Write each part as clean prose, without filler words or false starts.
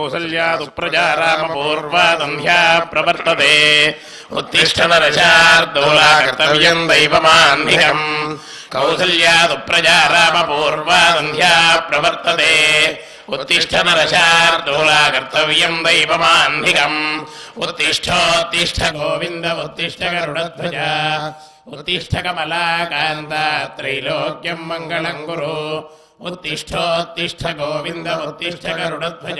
कौसल्यादु प्रजा रामपूर्वा सन्ध्या प्रवर्तते उत्तिष्ठ नरशार्दूला कर्तव्यम् दैवमाह्निकम् कौसल्यादु प्रजा रामपूर्वा सन्ध्या प्रवर्तते उत्तिष्ठ नरशार्दूला कर्तव्यम् दैवमाह्निकम् उत्तिष्ठोत्तिष्ठ गोविन्द उत्तिष्ठ गरुडध्वज उत्तिष्ठ कमलाकान्ता त्रैलोक्यम् मङ्गलम् कुरु उत्तिष्ठोत्तिष्ठ गोविन्द उत्तिष्ठ गरुडध्वज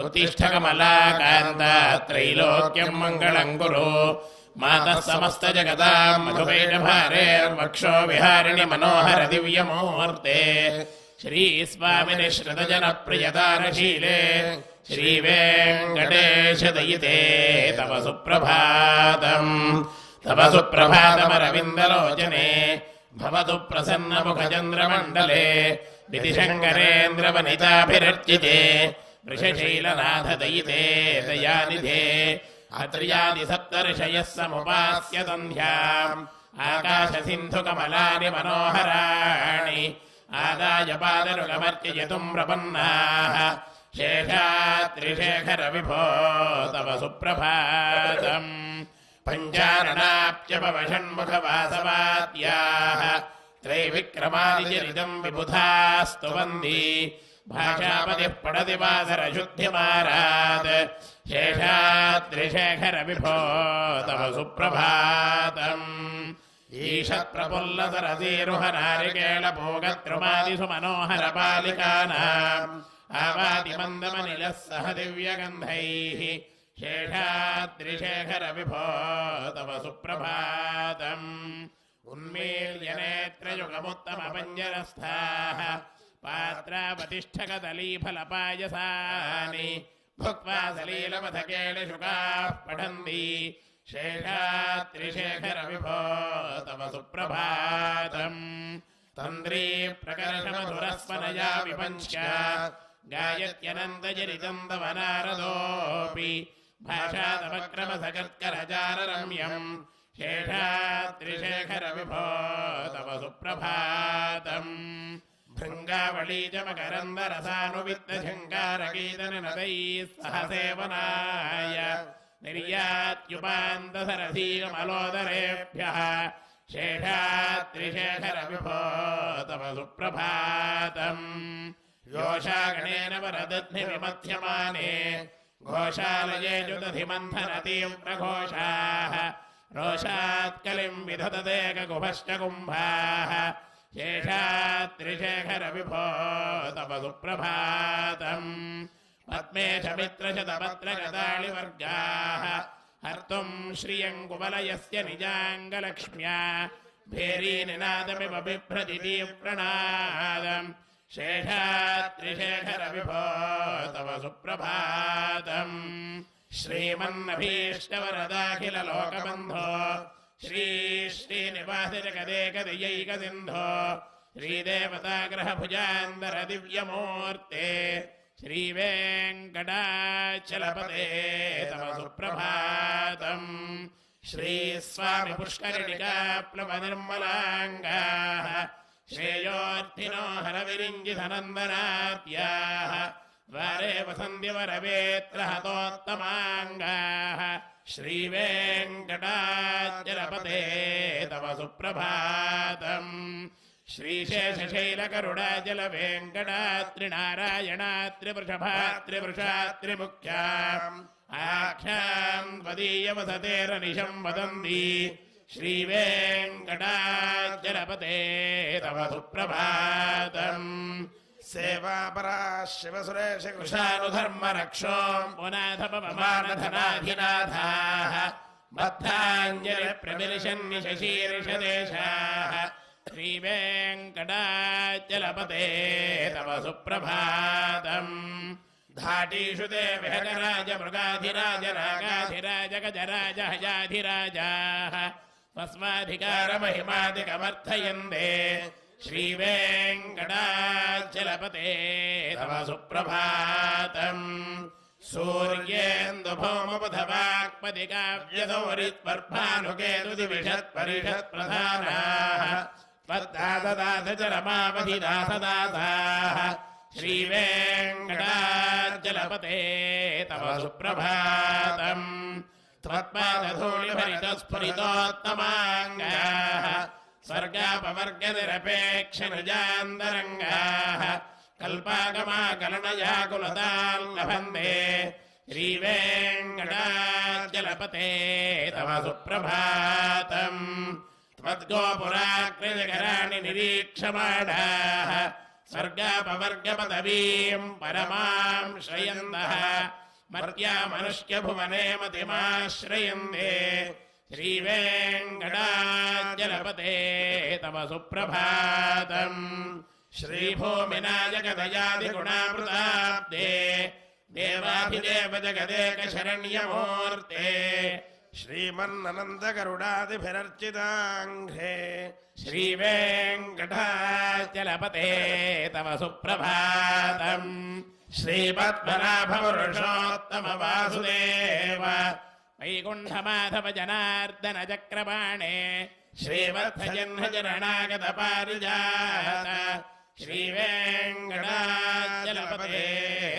उत्तिष्ठ कमलाकान्ता त्रैलोक्यम् मङ्गलम् कुरु मातः समस्त जगताम् मधुपेटभारेर्वक्षो विहारिणि मनोहर दिव्यमूर्ते श्री स्वामिनि श्रुतजनप्रियदानशीले श्रीवेङ्कटेश दयिते तव सुप्रभातम् तव सुप्रभातमरविन्दलोचने भवतु प्रसन्नमुखचन्द्रमण्डले विधिशङ्करेन्द्रवनिताभिरर्चिते वृषशैलनाथ दयिते दयानिधे आत्र्यादि सप्तर्षयः समुपास्य सन्ध्याम् आकाशसिन्धुकमलानि मनोहराणि आदाय पादरुगमर्चयितुम् प्रपन्नाः शेषात्रिशेखर विभो तव सुप्रभातम् पञ्चाननाप्यपवषण्मुखवासवाद्याः त्रैविक्रमादिचरितम् विबुधास्तु वन्दी भाषापतिः पठति वासरशुद्धिमारात् शेषात्रिशेखर विभो तव सुप्रभातम् ईषत्प्रफुल्लसरसीरुहनारिकेलभोगद्रुमादिषु मनोहरपालिकानाम् आवादिमन्दमनिलः सह दिव्यगन्धैः शेषाद्रिशेखर विभो तव सुप्रभातम् उन्मील्य नेत्रयुगमुत्तमपञ्जरस्थाः पात्रावतिष्ठकदलीफलपायसानि भुक्त्वा सलीलमथकेलिशुकाः पठन्ति शेषात्रिशेखर विभो तव सुप्रभातम् तन्द्री प्रकर्षमधुरस्वनया विपञ्च गायत्यनन्तचरितम् तव नारदोऽपि भाषातवक्रमसकर्करजाररम्यम् शेषात्रिशेखर विभो तव सुप्रभातम् भृङ्गावळीजमकरन्दरसानुवित्तशङ्कारकीर्तननदैः सह सेवनाय निर्यात्युपान्तसरसीकमलोदरेभ्यः शेषात्रिशेखर विभो तव सुप्रभातम् योषागणेन वरदध्निविमध्यमाने घोषालये जुदधिमन्थनतीव्रघोषाः रोषात्कलिम् विधतदेकगुभश्च कुम्भाः शेषात्रिशेखर विभो तव सुप्रभातम् पद्मेशमित्रशतपत्रगताळिवर्गाः हर्तुम् श्रियङ्कुवलयस्य निजाङ्गलक्ष्म्या भेरीनिनादमिव बिभ्रति तीव्रनादम् शेषात्रिशेखर विभो तव सुप्रभातम् श्रीमन्नभीष्टवरदाखिललोकबन्धो श्री श्रीनिवासजगदेकदियैकसिन्धो श्रीदेवताग्रहभुजान्दर दिव्यमूर्ते श्रीवेङ्कटाचलपते तव सुप्रभातम् श्रीस्वामि पुष्करिणिकाप्लवनिर्मलाङ्गाः श्रेयोर्थिनो हरविरिञ्जितनन्दनाद्याः द्वारे वसन्ति वरवेत्र हतोत्तमाङ्गाः श्रीवेङ्कटाचलपते तव सुप्रभातम् श्रीशेषशैलकरुणाचलवेङ्कटात्रिनारायणात्रिवृषभात्रिवृषात्रिमुख्याम् आख्याम् त्वदीयवसतेरनिशम् वदन्ति श्रीवेङ्कटाचलपते तव सुप्रभातम् सेवापरा शिवसुरेश कृशानुधर्मरक्षो पुनाथपवमानधनाधिनाथाः बद्धाञ्जलिप्रविलिशन्निशशीर्षदेशाः श्रीवेङ्कटाचलपते तव सुप्रभातम् धाटीषु ते विहगराज मृगाधिराज नागाधिराज गजराज हयाधिराजाः स्वस्वाधिकारमहिमादिकमर्थयन्ते श्रीवेङ्कटाचलपते तव सुप्रभातम् सूर्येन्दुभौमपथवाक्पदिकाव्यदौरित्वर्भानुकेतुदिविषत्परिषत्प्रधानाः त्वद्दासदासचरमावधिदासदासाः श्रीवेङ्कटाचलपते तव सुप्रभातम् त्वत्पादधूलिभरितस्फुरितोत्तमाङ्गाः स्वर्गापवर्गनिरपेक्षनिजान्तरङ्गाः कल्पागमाकलनयाकुलतां लभन्ते श्रीवेङ्कटाचलपते तव सुप्रभातम् त्वद्गोपुराकृतिकराणि निरीक्षमाणाः स्वर्गापवर्गपदवीं परमां श्रयन्तः मर्त्या मनुष्यभुवने मतिमाश्रयन्ते श्रीवेङ्कटाचलपते तव सुप्रभातम् श्रीभूमिनायकदयादिगुणामृताब्दे देवाधिदेव जगदेकशरण्यमूर्ते श्रीमन्ननन्दकरुणादिभिरर्चिताङ्घ्रे श्रीवेङ्कटाचलपते तव सुप्रभातम् श्रीपद्मनाभपुरुषोत्तम वासुदेव वैकुण्ठमाधव जनार्दन चक्रपाणे श्रीवत्सजह्नचरणागत पारिजात श्रीवेङ्कटाचलपते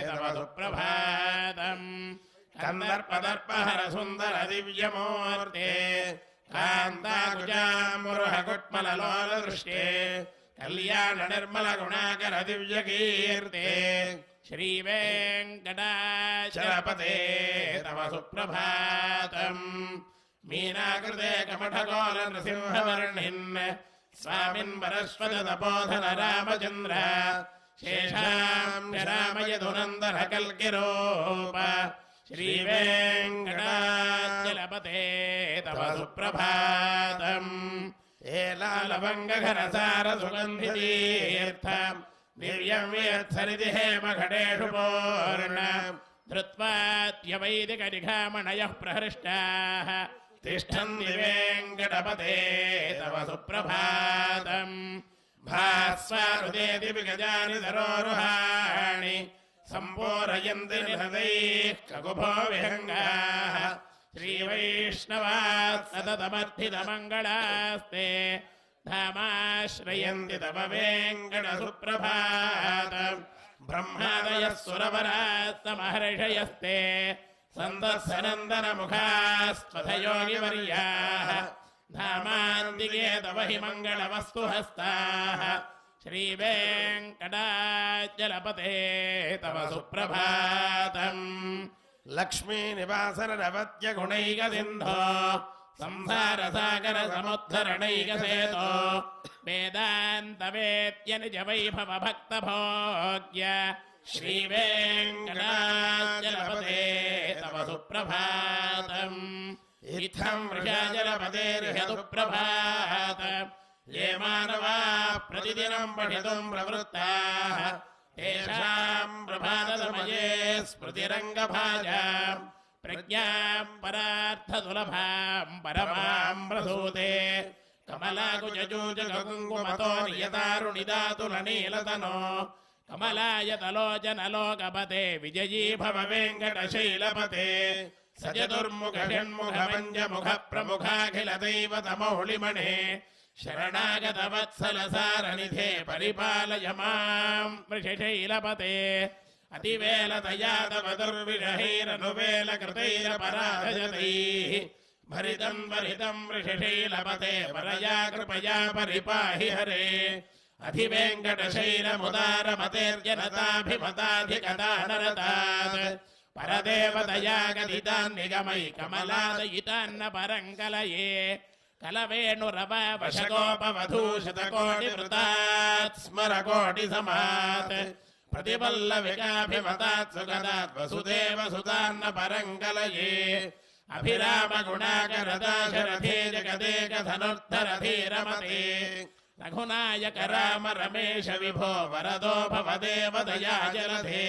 तव सुप्रभातम् कन्दर्पदर्पहर सुन्दर दिव्यमूर्ते कान्ताकुजामुरुहकुट्मललोलदृष्टे कल्याण निर्मल गुणाकर दिव्यकीर्ते श्रीवेङ्कटाचलपते तव सुप्रभातम् मीनाकृते कमठकोल नृसिंहवर्णिन् स्वामिन् वरस्वत तपोधन रामचन्द्र शेषाम्य रामयदुनन्दन कल्किरूप श्रीवेङ्कटाचलपते तव सुप्रभातम् एलालवङ्गघनसार सुगन्धितीर्थ दिव्यं वियत्सरिति हेमघटेषु पूर्ण धृत्वात्यवैदिकनिघामणयः प्रहृष्टाः तिष्ठन्ति वेङ्कटपते तव सुप्रभातम् भास्वानुदेति विगजानि धरोरुहाणि सम्पूरयन्ति निहदैः ककुभो विहङ्गाः श्रीवैष्णवात् सततमर्थितमङ्गलास्ते धामाश्रयन्ति तव वेङ्कटसुप्रभातम् ब्रह्मादयः सुरवरास्तमहर्षयस्ते सन्दस्सनन्दनमुखास्त्वथयोगिवर्याः धामान्तिके तव हि मङ्गलवस्तु हस्ताः श्रीवेङ्कटाचलपते तव सुप्रभातम् लक्ष्मीनिवासनरवत्यगुणैकसिन्धो संसारसागर समुद्धरणैकसेतो वेदान्तवेद्य निजवैभव भक्तभोग्य श्रीवेङ्कटाचलपते तव सुप्रभातम् इत्थं वृषाचलपतेर्ह्यसुप्रभातम् ये मानवा प्रतिदिनं पठितुं प्रवृत्ताः तेषां प्रभातसमये स्मृतिरङ्गभाजाम् प्रज्ञां परार्थसुलभां परमां प्रसूते कमलाकुजूजकुङ्कुमतो नियतारुणिदातुलनीलतनो कमलायतलोचनलोकपते विजयी भव वेङ्कटशैलपते स चतुर्मुखषण्मुखपञ्चमुखप्रमुखाखिलदैवतमौलिमणे शरणागतवत्सलसारनिधे परिपालय मां वृषशैलपते अतिवेलतया तव दुर्विषहैरनुवेलकृतैरपराधजतैः भरितं भरितं वृषशैलपते परया कृपया परिपाहि हरे अधिवेङ्कटशैलमुदारमतेर्जनताभिमताधिकदानरतात् परदेवतया गदितान्निगमैकमलादयितान्न परङ्कलये कलवेणुरवशकोपवधूशतकोटिवृतात् स्मरकोटिसमात् प्रतिपल्लविकाभिमतात् सुगदात् वसुदेव सुतान्न परङ्कलये अभिरामगुणाकरदाशरथे जगदेकधनुर्धरधीरमते रघुनायक राम रमेश विभो वरदो भवदेव दयाजलधे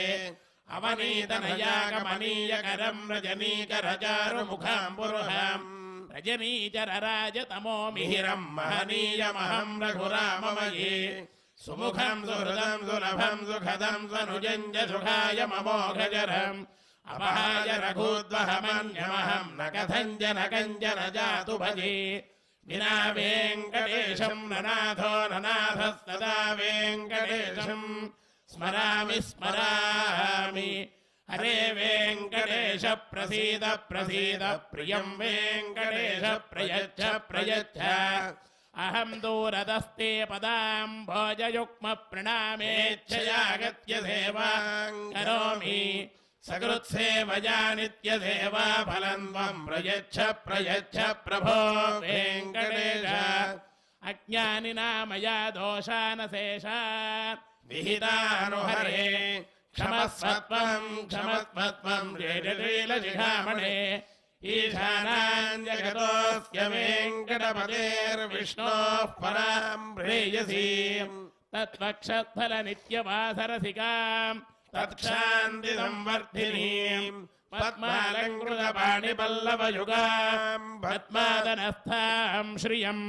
अवनीतनयागमनीयकरं रजनीकरचारुमुखाम्बुरुहम् रजनीचरराजतमो मिहिरं महनीयमहं रघुराममये सुमुखं सुहृदं सुलभं सुखदं स्वनुजञ्ज सुखाय ममोघजरम् अपहाय रघुद्वहमन्यमहं न कथञ्जन कञ्जन जातु भजे विना वेङ्कटेशं ननाथो ननाथस्तदा वेङ्कटेशं स्मरामि स्मरामि हरे वेङ्कटेश प्रसीद प्रसीद प्रियं वेङ्कटेश प्रयच्छ प्रयच्छ अहं दूरदस्ते पदाम्भोजयुग्म प्रणामेच्छयागत्य सेवां करोमि सकृत्सेवया नित्यसेवा फलं त्वं प्रयच्छ प्रयच्छ प्रभो वेङ्कटेश अज्ञानिनामया दोषानशेषान् विहितानुहरे क्षमस्वत्वं क्षमस्वत्वं जयलीलशिखामणे ईशानां जगतोऽस्य वेङ्कटपतेर्विष्णोः परां प्रेयसीं तत्पक्षस्थलनित्यवासरसिकां तत्क्षान्तिसंवर्धिनीं पद्मालङ्कृतपाणिपल्लवयुगां पद्मादनस्थां श्रियं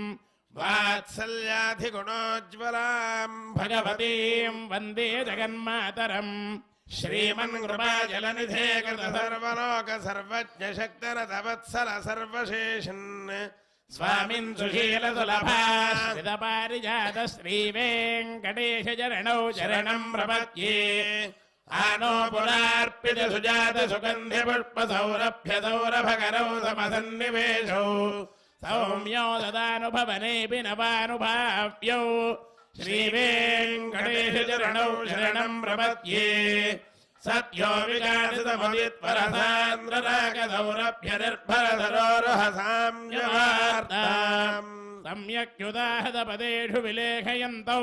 वात्सल्याधिगुणोज्ज्वलां भगवतीं वन्दे जगन्मातरम् श्रीमन्कृपाजलनिधे कृतसर्वलोकसर्वज्ञशक्तिरतवत्सल सर्वशेषन् स्वामिन् सुशीलसुलभाश्रितपारिजात श्रीवेङ्कटेशचरणौ शरणं प्रपद्ये आनो पुरार्पितसुजात सुगन्धिपुष्पसौरभ्यसौरभकरौ समसन्निवेशौ सौम्यो ददानुभवनेऽपि नवानुभाव्यौ श्रीवेङ्कटेशचरणौ शरणं प्रपद्ये सत्यो विकासितमवित्वरसान्द्ररागसौरभ्यनिर्भरधरोरहसाम्यवार्ताम् सम्यक्युदाहतपदेषु विलेखयन्तौ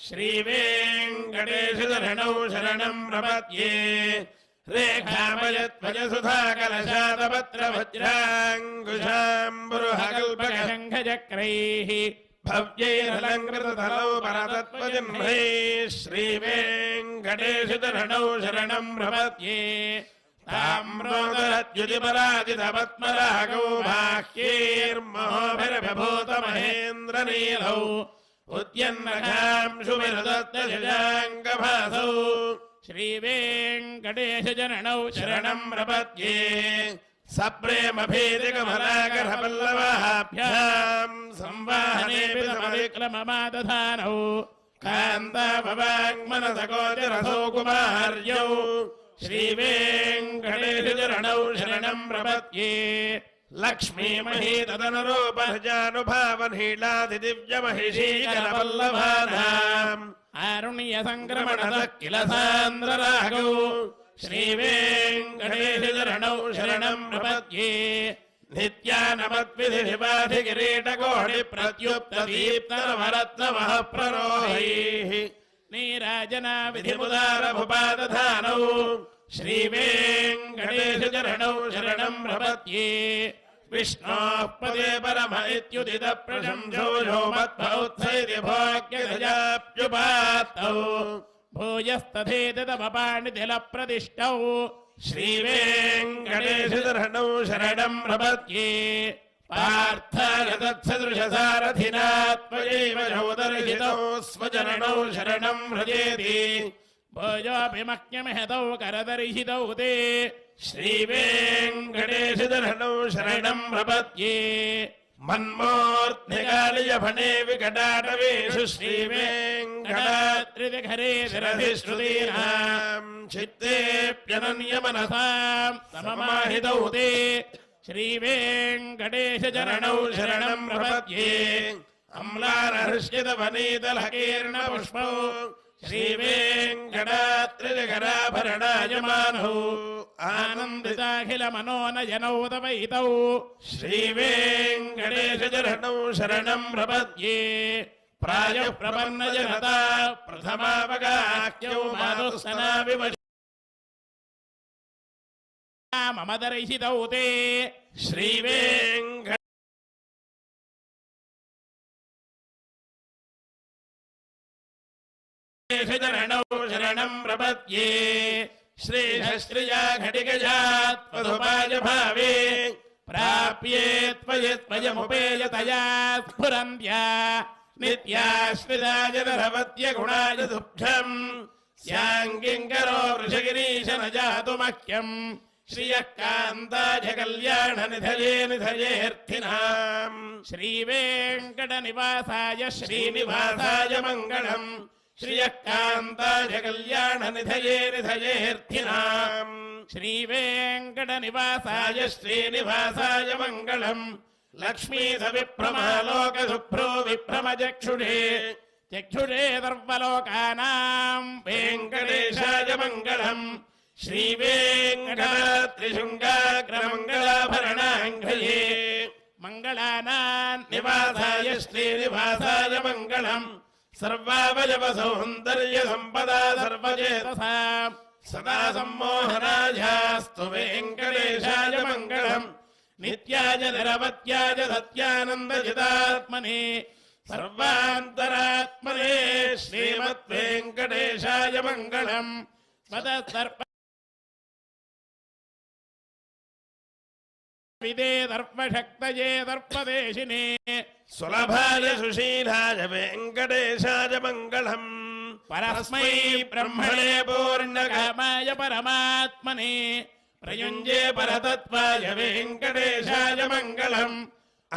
श्रीवेङ्कटेशचरणौ शरणं प्रपद्ये रेखामयत्वजसुधाकलशातपत्रवज्राङ्कुशाम्बुरुहकल्पकशङ्खचक्रैः भव्यैरलङ्कृततलौ परतत्त्वजन्मैः श्रीवेङ्कटेशचरणौ शरणं प्रपद्ये ताम्रोदरद्युतिपराजितपद्मरागौ बाह्यैर्महोभिर्विभूतमहेन्द्रनीलौ उद्यन्नखांशुविरुदत्तशशाङ्कभासौ श्रीवेङ्कटेशचरणौ शरणं प्रपद्ये सप्रेमभेदिकमलाकरपल्लवाभ्यां संवाहनेऽपि समविक्रममादधानौ कान्ताभवाङ्मनसगोचरसौ कुमार्यौ श्रीवेङ्कटेशचरणौ शरणं प्रपद्ये लक्ष्मीमहीतदनुरूपहजानुभावनीलादिदिव्यमहिषीकरपल्लवानाम् आरुण्यसङ्क्रमणतः किल सान्द्ररागौ श्रीवेङ्कटेशचरणौ शरणं प्रपद्ये नित्यानमद्विधिनिवाधिकिरीटकोटिप्रत्युत्तदीप्तरवरत्नमः प्ररोहैः नीराजनाविधिमुदारभुपादधानौ श्रीवेङ्कटेशचरणौ शरणं प्रपद्ये विष्णोः पदे परम इत्युदितप्रशंसो यो मद्भौत्सैति भोग्यगजाप्युपात्तौ भूयस्तथेतमपाणितिलप्रदिष्टौ श्रीवेङ्कटेशचरणौ शरणं प्रपद्ये पार्थाय तत्सदृशसारथिनात्मयैव चौदर्शितौ स्वचरणौ शरणं व्रजेति भोजोऽभिमह्यमहतौ करदर्शितौ ते श्रीवेङ्कटेशचरणौ शरणं प्रपद्ये मन्मूर्ध्निकालयफणे विकटाटवेषु श्रीवेङ्कटाद्रिविघरे शिरधिश्रुतीनां चित्तेऽप्यनन्यमनसां सममाहितौ ते श्रीवेङ्कटेशचरणौ शरणं प्रपद्ये अम्लानहर्षितवनीतलकीर्णपुष्पौ श्रीवेङ्कटाद्रिविघराभरणायमानौ आनन्दिताखिलमनोनयनौ तवैतौ श्रीवेङ्कटेशचरणौ शरणं प्रपद्ये प्रायः प्रपन्नजनता प्रथमावगाह्यौ मातुस्सनाविव मम दर्शितौ ते श्रीवेङ्कटेशचरणौ शरणं प्रपद्ये श्रीश्रिया घटिगजात्वधुपाय भावे प्राप्ये त्वयमुपेयतया स्फुरन्त्या नित्याश्रिताय नरवत्य गुणाय दुःखम् स्याङ्गिङ्करो वृषगिरीश न जातु मह्यम् श्रियः कान्ताय कल्याण निधये निधयेऽर्थिनाम् श्रीवेङ्कटनिवासाय श्रीनिवासाय मङ्गलम् श्रियः कान्ताय कल्याणनिधये निधयेऽर्थिनाम् श्रीवेङ्कटनिवासाय श्रीनिवासाय मङ्गलम् लक्ष्मीसविप्रमालोकशुभ्रो विभ्रमचक्षुषे चक्षुषे सर्वलोकानाम् वेङ्कटेशाय मङ्गलम् श्रीवेङ्कटात्रिशृङ्गाग्रमङ्गलाभरणाङ्घ्रये मङ्गलानाम् निवासाय श्रीनिवासाय मङ्गलम् सर्वावयवसौन्दर्यसम्पदा सर्वचेतसा सदा सम्मोहनायास्तु वेङ्कटेशाय मङ्गलम् नित्याय निरवत्याय सत्यानन्दजितात्मने सर्वान्तरात्मने श्रीमद्वेङ्कटेशाय मङ्गलम् विदे दर्पशक्तये दर्पदेशिने सुलभाय सुशीलाय वेङ्कटेशाय मङ्गलम् परस्मै ब्रह्मणे पूर्णकामाय परमात्मने प्रयुञ्जे परतत्त्वाय वेङ्कटेशाय मङ्गलम्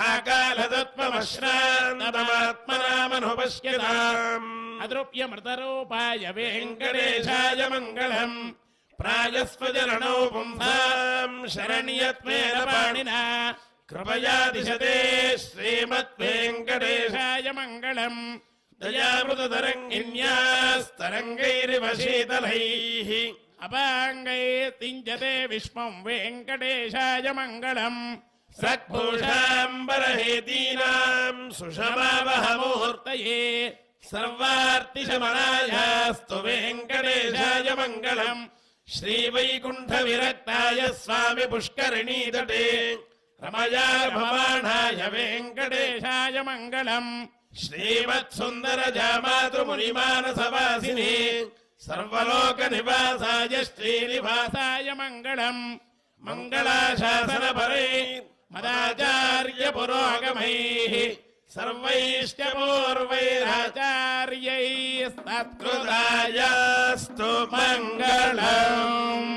आकालतत्त्वमश्रान्तमात्मनामनुपश्यताम् अदृप्यमृतरूपाय वेङ्कटेशाय मङ्गलम् प्रायस्वचरणौ पुंसाम् शरण्यत्वेन पाणिना कृपया दिशते श्रीमद्वेङ्कटेशाय मङ्गलम् दयामृततरङ्गिन्यास्तरङ्गैरिव शीतलैः अपाङ्गैः तिञ्जते विश्वम् वेङ्कटेशाय मङ्गलम् सद्भूषाम्बरहेतीनाम् सुषमावहमुहूर्तये सर्वार्तिशमनायास्तु वेङ्कटेशाय मङ्गलम् श्रीवैकुण्ठविरक्ताय स्वामि पुष्करिणीतटे रमया भवाणाय वेङ्कटेशाय मङ्गलम् श्रीमत्सुन्दरजामातृमुनिमानसवासिने सर्वलोकनिवासाय श्रीनिवासाय मङ्गलम् मङ्गलाशासनपरे मदाचार्य पुरोगमैः सर्वैश्च पूर्वैराचार्यैः सत्कृतायास्तु मङ्गलम्।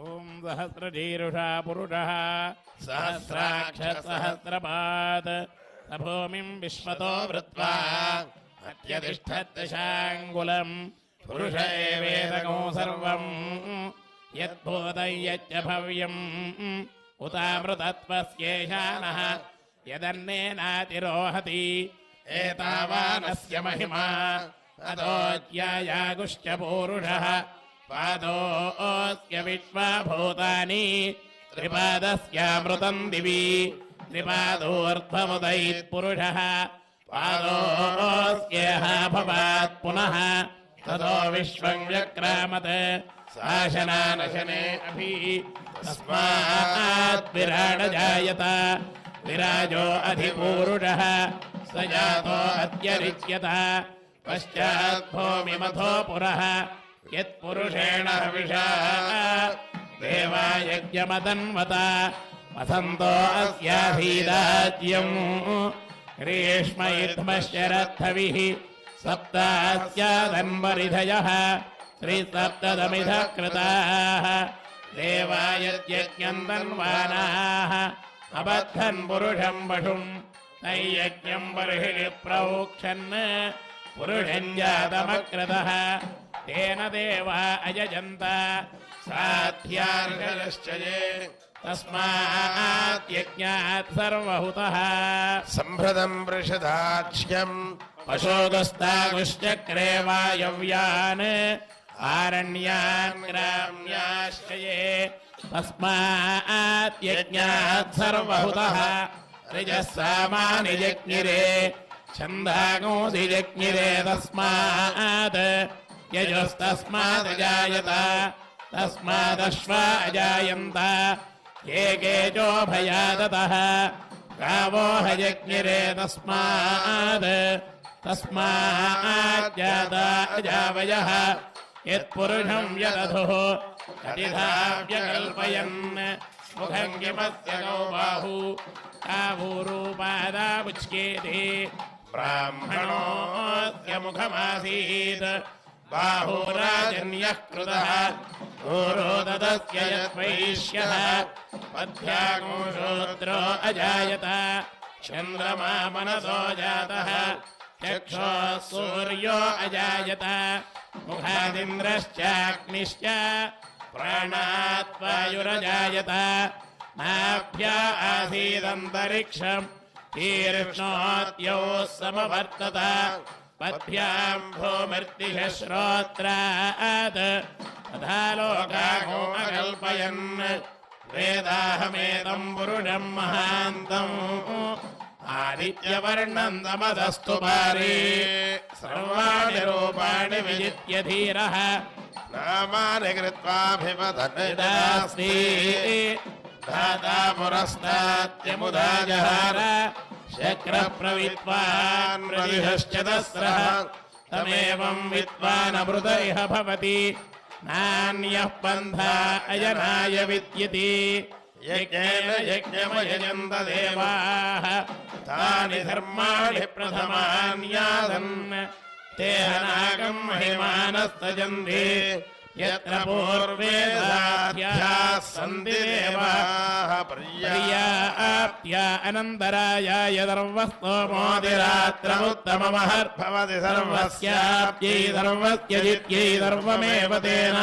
ओम सहस्रशीर्षा पुरुषः सहस्राक्ष सहस्रपाद भूमिं विश्वतो वृत्वा अत्यतिष्ठद्दशाङ्गुलम् पुरुष एवेदको सर्वम् यद्भूतं यच्च भव्यम् उतामृतत्वस्येषानः यदन्नेनातिरोहति एतावानस्य महिमा अतोऽज्यायागुश्च पूरुषः पादोऽस्य विश्वभूतानि त्रिपादस्यामृतं दिवि त्रिपादोऽर्धमुदयित्पुरुषः पादोऽस्यः भवात् पुनः ततो विश्वं व्यक्रामत् शासनानशने अभि तस्मात् विराड जायत विराजो अधिपूरुषः स जातो अत्यरिच्यत पश्चात् भूमिमथो पुरः यत्पुरुषेण हविषा देवायज्ञमदन्वत वसन्तो अस्याधीराज्यम् ग्रीष्म इत्मश्चरद्धविः सप्तास्यादन्वरिधयः त्रिसप्तदमिधः कृताः देवायज्ञम् दन्वानाः अबद्धन् पुरुषम् वशुम् तैयज्ञम् बर्हिः प्रोक्षन् पुरुषम् जातमकृतः तेन देवा अयजन्त साध्यार्षश्च ये तस्मात् यज्ञात् सर्वहुतः सम्भृतं वृषदाक्ष्यम् पशोगस्तागुश्चक्रे वायव्यान् आरण्यान् ग्राम्याश्च ये तस्मात् यज्ञात् सर्वहुतः ऋजः सामानि जज्ञिरे छन्दागोऽसि जज्ञिरे तस्मात् यजस्तस्मादजायत तस्मादश्वा अजायन्त ये केचो भयादतः गावो हयज्ञिरे तस्माज्जाता अजावयः यत्पुरुषं यदधुः कतिधा व्यकल्पयन् मुखं किमस्य गौ बाहु कावूरूपादामुच्येते ब्राह्मणोऽस्य मुखमासीत् बाहुराजन्यः कृतः ऊरोदस्य यद्वैश्यः पद्भ्यागो शूद्रो अजायत चन्द्रमा मनसो जातः चक्षुः सूर्यो अजायत मुखादिन्द्रश्चाग्निश्च प्राणात् वायुरजायत नाभ्या आसीदन्तरिक्षम् शीर्ष्णोद्यौ समवर्तत पद्भ्याम् भूमिर्दिशः श्रोत्रात् तथा लोकागो अकल्पयन् वेदाहमेदम् पुरुषम् महान्तम् आदित्यवर्णम् तमदस्तु पारे सर्वाणि रूपाणि विजित्य धीरः नामानि कृत्वाभिवदन्ति धाता पुरस्तात्यमुदा जहार शक्रप्रविद्वान् प्रतिहश्च तस्रः तमेवम् विद्वानमृत इह भवति नान्यः पन्था अयनाय विद्यते यज्ञेन यज्ञमयजन्त देवाः तानि धर्माणि प्रथमान्यादन् ते अनागम् महिमानस्तजन्ते यत्र पूर्वे साध्याः सन्ति देवाः पर्याप्त्या अनन्तरायाय सर्वस्तोमोदिरात्रमुत्तममहर्भवति सर्वस्याप्यै सर्वस्य जित्यै सर्वमेव तेन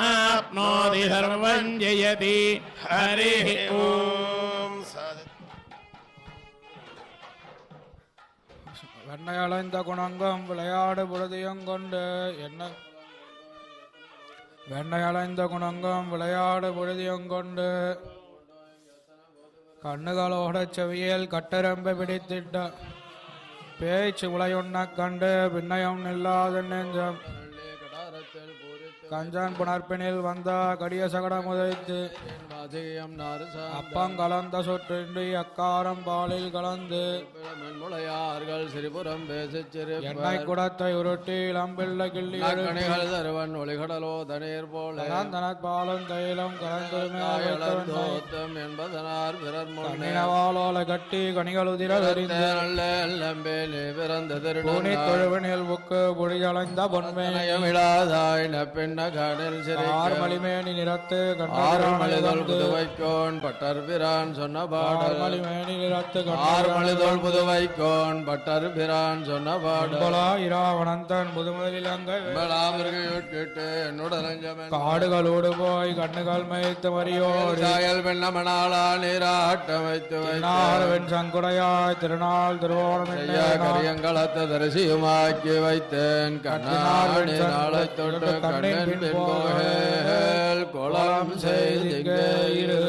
आप्नोति सर्वम् जयति हरिः ओम् வெண்ணையளைந்த குணங்கம் விளையாடு பொழுதியங்கொண்டு என்ன வெண்ணையளைந்த குணங்கம் விளையாடு பொழுதியங்கொண்டு கண்ணுகளோடச் செவியல் கட்டரம்பை பிடித்திட்ட பேச்சு உளையுண்ண கண்டு பின்னயம் நில்லாத நெஞ்சம் கஞ்சன் புணர்ப்பினில் வந்த கடிய சகடம் உதைத்து அப்பங்கலந்த சொற்றின்றி அக்காரம் பாலில் கலந்து மென்முளையார்கள் சிறுபுறம் பேசிச் எண்ணெய் குடத்தை உருட்டி இளம்பிள்ள கிள்ளி கணிகள் தருவன் ஒளிகடலோ தனீர் போல பாலும் தைலம் கலந்தும் என்பதனார் பிறர் முன்னினவாலோலை கட்டி கனிகள் உதிர பிறந்த திருநி தொழுவினில் புக்கு புடியலைந்த பொன்மையமிழாதாய் பின்ன காடில் சிறை மலிமேனி நிறத்து ஆறுமலிதோல் புதுவைக்கோன் பட்டர் பிரான் சொன்ன பாடல் மலிமேனி நிறத்து ஆறுமலிதோல் புதுவைக்கோன் பட்டர் பிரான் சொன்ன பாடல் இராவணந்தன் முதுமுதலிலங்க கேட்டு என்னுடன் காடுகளோடு போய் கண்ணுகள் மேய்த்து மறியோடு சாயல் வெண்ணமணாளா நீராட்டம் வைத்து வெண் சங்குடையாய் திருநாள் திருவோணம் கரியங்களத்த தரிசியுமாக்கி வைத்தேன் கண்ணாடி நாளை தொட்டு கண்ணின் பின்போகேல் குளம் செய்திங்க இரு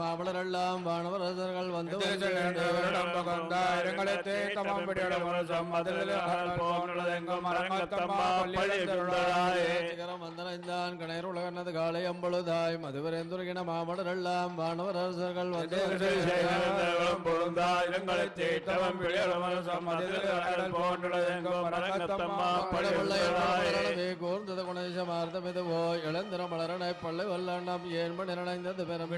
மாமலரெல்லாம் வானவரசர்கள் வந்து கணையுலகனது காலை அம்பழுதாய் மதுவரேந்துருகின மாமலரெல்லாம் வானவரசர்கள் வந்து கூர்ந்தது குணேசமார்த்தமிதுவோ இளந்திர மலரனை பள்ளி வல்ல வண்ணம் ஏன்படி நினைந்தது பெரும்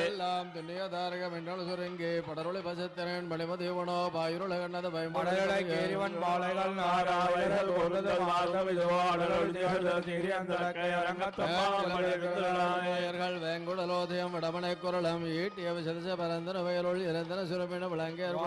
எல்லாம் துண்ணியதாரகம் என்றால் சுருங்கி படரொளி பசத்திரன் மணிமதிவனோ பாயுருள கண்ணது கேரிவன் பாலைகள் நாராயணர்கள் வேங்குடலோதயம் வடமனை குரலம் ஈட்டிய விசரிச பரந்தன வயலுள் இறந்தன சுரமின விளங்கியர்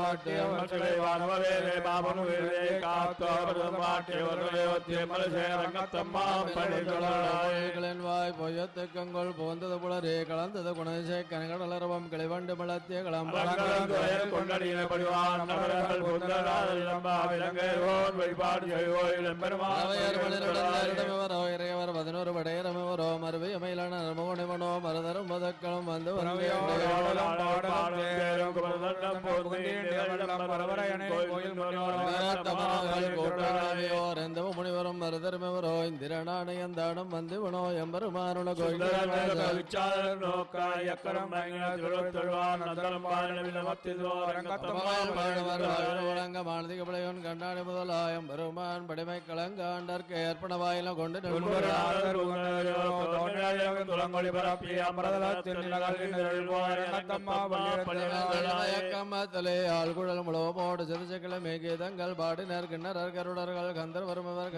வாய் பொய்யத்துக்கங்கொள் போந்தது புலரே கலந்தது குணசை கனகடலரவம் கிளிவண்டு மலத்திய இறையவர் 11 படையரமவரோ மறுவை அமையிலான நர்மகுணிவனோ மருதரும் மதக்களும் வந்து முனிவரும் மருதருமவரோ இந்திரனானயந்தானம் வந்து வனோ எம்பருமானுல கோயில் மானதிகப்படையோன் கண்டாடி முதலாயம் பெருமான் படைமை கலங்காண்டற்கு ஏற்பன வாயில கொண்டு கம்மத்தலே ஆழ்குழல் முழவோடு சிறுசக்கிழமை கீதங்கள் பாடினர் கிண்ணறர் கருடர்கள் கந்தர்வருமவர்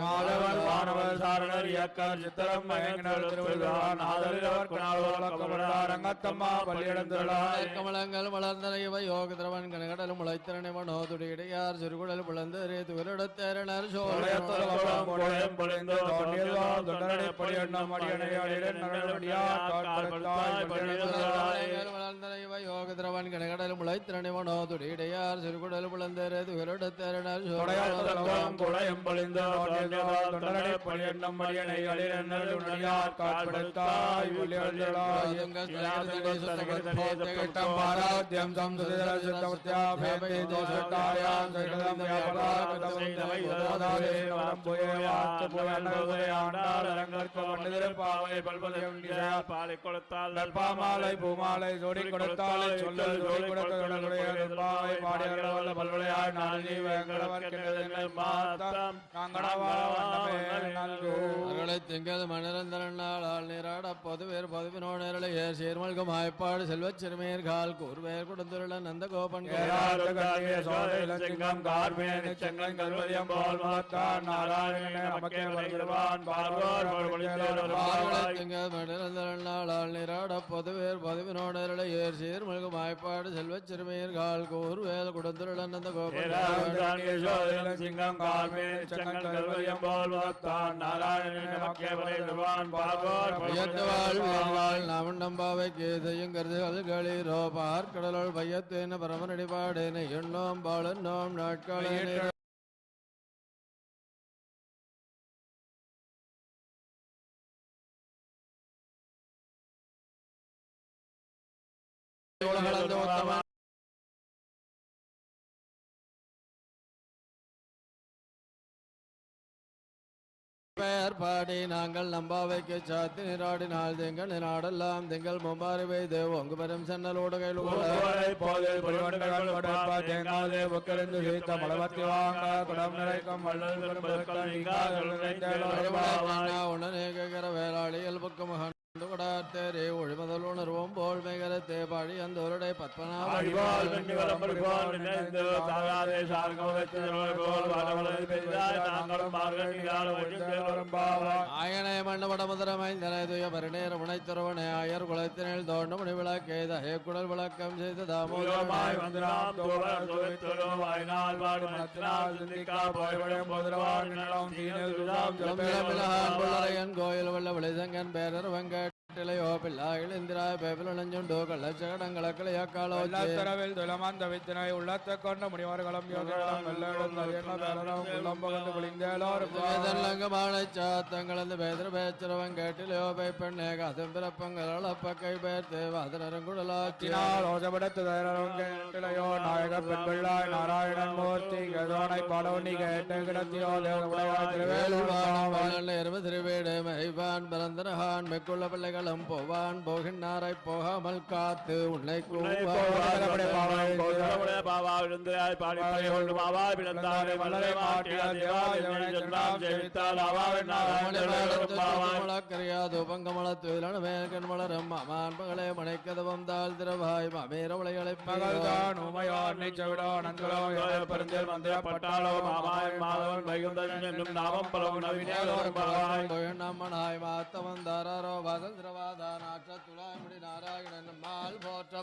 கமலங்கள் மலர்ந்தன இவை யோக திரவன் கனகடலும் முளைத்திறனை மனோதுடியார் சிறுகுழல் புலந்து துவரிடத்தேரனர் வளர்ந்தன இவை யோக திரவன் கனகடலும் முளைத்திறனை மனோதுடியார் சிறுகுழல் புலந்து துவரிடத்தேரனர் பாமாலை பூமாலை ஜோடி கொடுத்தாலை சொல்லல் ஜோடி கொடுத்த பல்வளையாய் நாளி திங்கள் மணிரந்தனால் நீராட பொதுவேர் பொதுவினோடே சேர்மல்கும் ஆய்ப்பாடு செல்வச் சிறுமையர் கால் கூர்வேர் கொடுத்துள்ள நந்த கோபன் மணிரந்தனால் நீராட பொதுவேர் பொதுவினோடே சேர்மல்கும் ஆய்ப்பாடு செல்வச் சிறுமையர் கால் கூர்வேல் கொடுத்துள்ள நந்த கோபன் நம்பாவை கேதையும் கருதுகளோ பார்க்கடலோள் பையத்தேன பரமனடிபாடேன எண்ணோம் பாலன்னோம் நாட்களே பாடி நாங்கள் நம்பாவைக்கு சாத்தி நீராடினால் திங்கள் நீராடெல்லாம் திங்கள் மும்பாரி வைத்து ஒங்கு பெரும் சென்னலோடு வேளாளியல் புக்கு மகன் தேரே ஒழிமதல் உணர்வோம் போல் மேகரத்தே பாடி அந்தோருடைய ஆயனை மண்டபட முதலமைந்தனை துய பரிநேர முனைத்துறவனை ஆயர் குலத்தினில் தோண்ட முடி விளக்கேத குடல் விளக்கம் செய்து தாமோதரமாய் கோயில் வெள்ள விளைசங்கன் பேரர் வெங்க பிள்ளைகள் இந்திராய் பேபிலஞ்சுண்டோ கள்ளச்சகடங்களக்களையாக்காலோ தரவில் துலமாந்த வித்தினாய் உள்ளத்தை கொண்ட முனிவர்களும் யோகங்களை சாத்தங்களந்து பேதர் பேச்சரவன் கேட்டிலையோ பை பெண்ணே கதம் பிறப்பங்கள் அப்பக்கை பேர்த்து வாதனருங்குடலா நாமத்தினால் ஓசப்படுத்து கேட்டிலையோ நாயக பெண் பிள்ளாய் நாராயணன் மூர்த்தி கதோனை பாடவுனி கேட்டு கிடத்தியோ தேவனுடையாய் திருவேல் திருவேடு மைவான் பிறந்தனகான் மெக்குள்ள பிள்ளைகளும் போவான் போகின்றாரை போகாமல் காத்து உன்னை பங்கமளத்துயிலும் மாண்புகளே மனைக்கதவம் தாழ் திரவாய் மாமேர உலைகளை பகல்தான் உமையோர் நீச்சவிடோ நன்களோ பரிந்தில் மந்திரப்பட்டாலோ மாமாய் மாதவன் வைகுந்தன் என்னும் நாமம் பலவும் நம்மனாய் மாத்தவன் தாரோ வாசல் திரவாதான் ஆற்ற துளாய் முடி நாராயணன் மால் போற்ற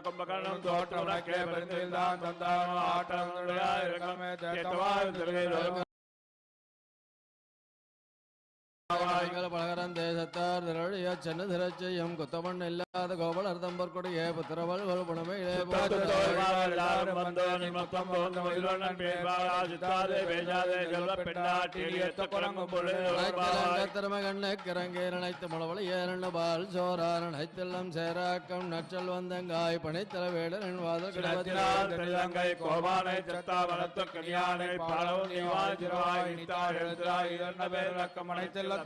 கும்பகர்ணம் தோற்றவனக்கே பரிந்தில் தான் தந்தானோ ஆட்டம் பலகரன் தேசத்தார் திரளிய சென்ன திரச்செய்யும் குத்தமண் இல்லாத கோபலர் தம்பர் கொடிய புத்திரவல் குணமையிலே திறமகண்ணக்கிறங்கே நினைத்து முளவளி ஏறன பால் சோரார் நினைத்தெல்லாம் சேராக்கம் நற்றல் வந்தங்காய் பனைத்தல வேடன் வாதல் கிடத்தினாங்கை கோபானை சத்தாவனத்து கல்யாணை பாலவும் நீவாய் திருவாய் நித்தாய் எழுந்தாய் இதன்ன பேர் ரக்கமனைத்தெல்லாம்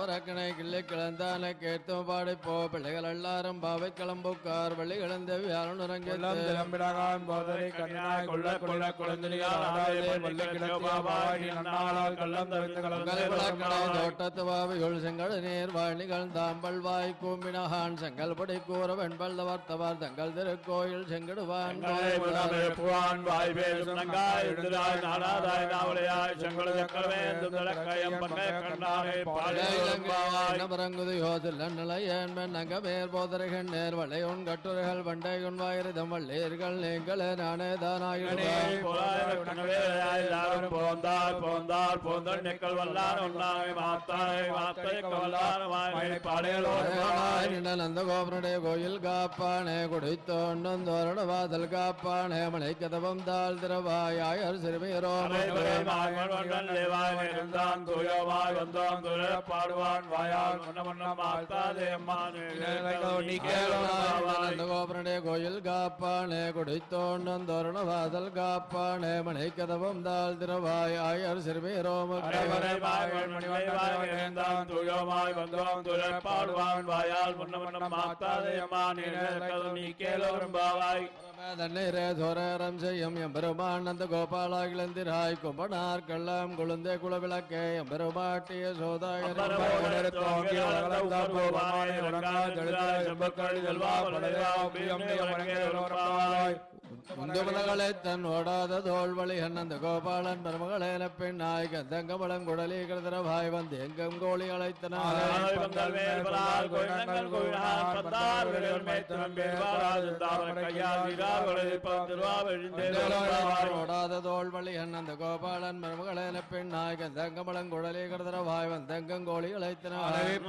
வரக்கணை கிள்ளை கிளந்தான கேட்டும் பாடி போ பிள்ளைகள் எல்லாரும் பாவை கிளம்புக்கார் வள்ளி கிளந்த வியாழன் போதரை கண்ணாய் கொள்ள கொள்ள தோட்டத்து பாவைகள் செங்கல் நீர் வாணிகள் தாம்பல் வாய் கூம்பினகான் செங்கல் படி கூற வெண்பல் தவர்த்தவர் தங்கள் திருக்கோயில் செங்கடுவான் போதரைகள் வளையுன் கட்டுரைகள் வண்டையுன் வாயிரம் வள்ளீர்கள் நீங்களே நானே தானாயுள் நந்த கோபனுடைய கோயில் காப்பானே குடித்தோண்டன் தோரண வாதல் காப்பானே மலை கதவம் தாழ் திரவாயாயர் சிறுமியரோ பாடுவான் வாயால் கோபனுடைய கோயில் காப்பானே குடித்தோண்டன் தோரண வாதல் காப்பானே மனை கதவம் தாழ் திரவாய் ஆயர் சிறுமியரோம பாடுவான் வாயால் தண்ணீரே சோரம் செய்யும் எம்பெருமான் அந்த கோபாலா இளந்திராய் கும்பனார் கள்ளம் குழுந்தே குலவிளக்கே எம்பெருமாட்டிய சோதாய முந்துமலகளை தன் ஓடாத தோல்வழி அந்த கோபாலன் பெருமகளேன பெண்ணாய் கந்தங்கமலம் குடலி கிருதரவாய் வந்து எங்கும் கோழி அழைத்தனார் ஓடாத தோல்வழி அந்த கோபாலன் பெருமகளேன பெண்ணாய் கந்தங்கமலம் குடலி கிருதரவாய் வந்து எங்கும் கோழி அழைத்தனார்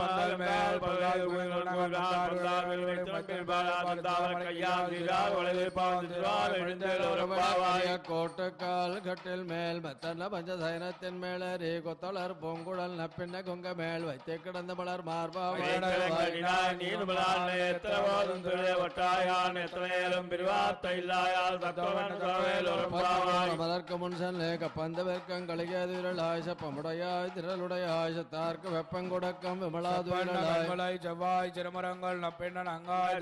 கோட்டுக்கால் கட்டில் மேல் மெத்தன பஞ்சசயனத்தின் மேலறி கொத்தளர் பொங்குழல் நப்பின்ன கொங்க மேல் வைத்து கிடந்த மலர் மார்பாவதற்கு முன் செல்லே கப்பந்த வெற்கம் கலிகேதிரளாய் சப்பமுடையாய் திரளுடையாய் சத்தார்க்கு வெப்பங்குடக்கம் விமலாதுவலாய் செவ்வாய் சிறுமரங்கள் நப்பின்ன அங்காய்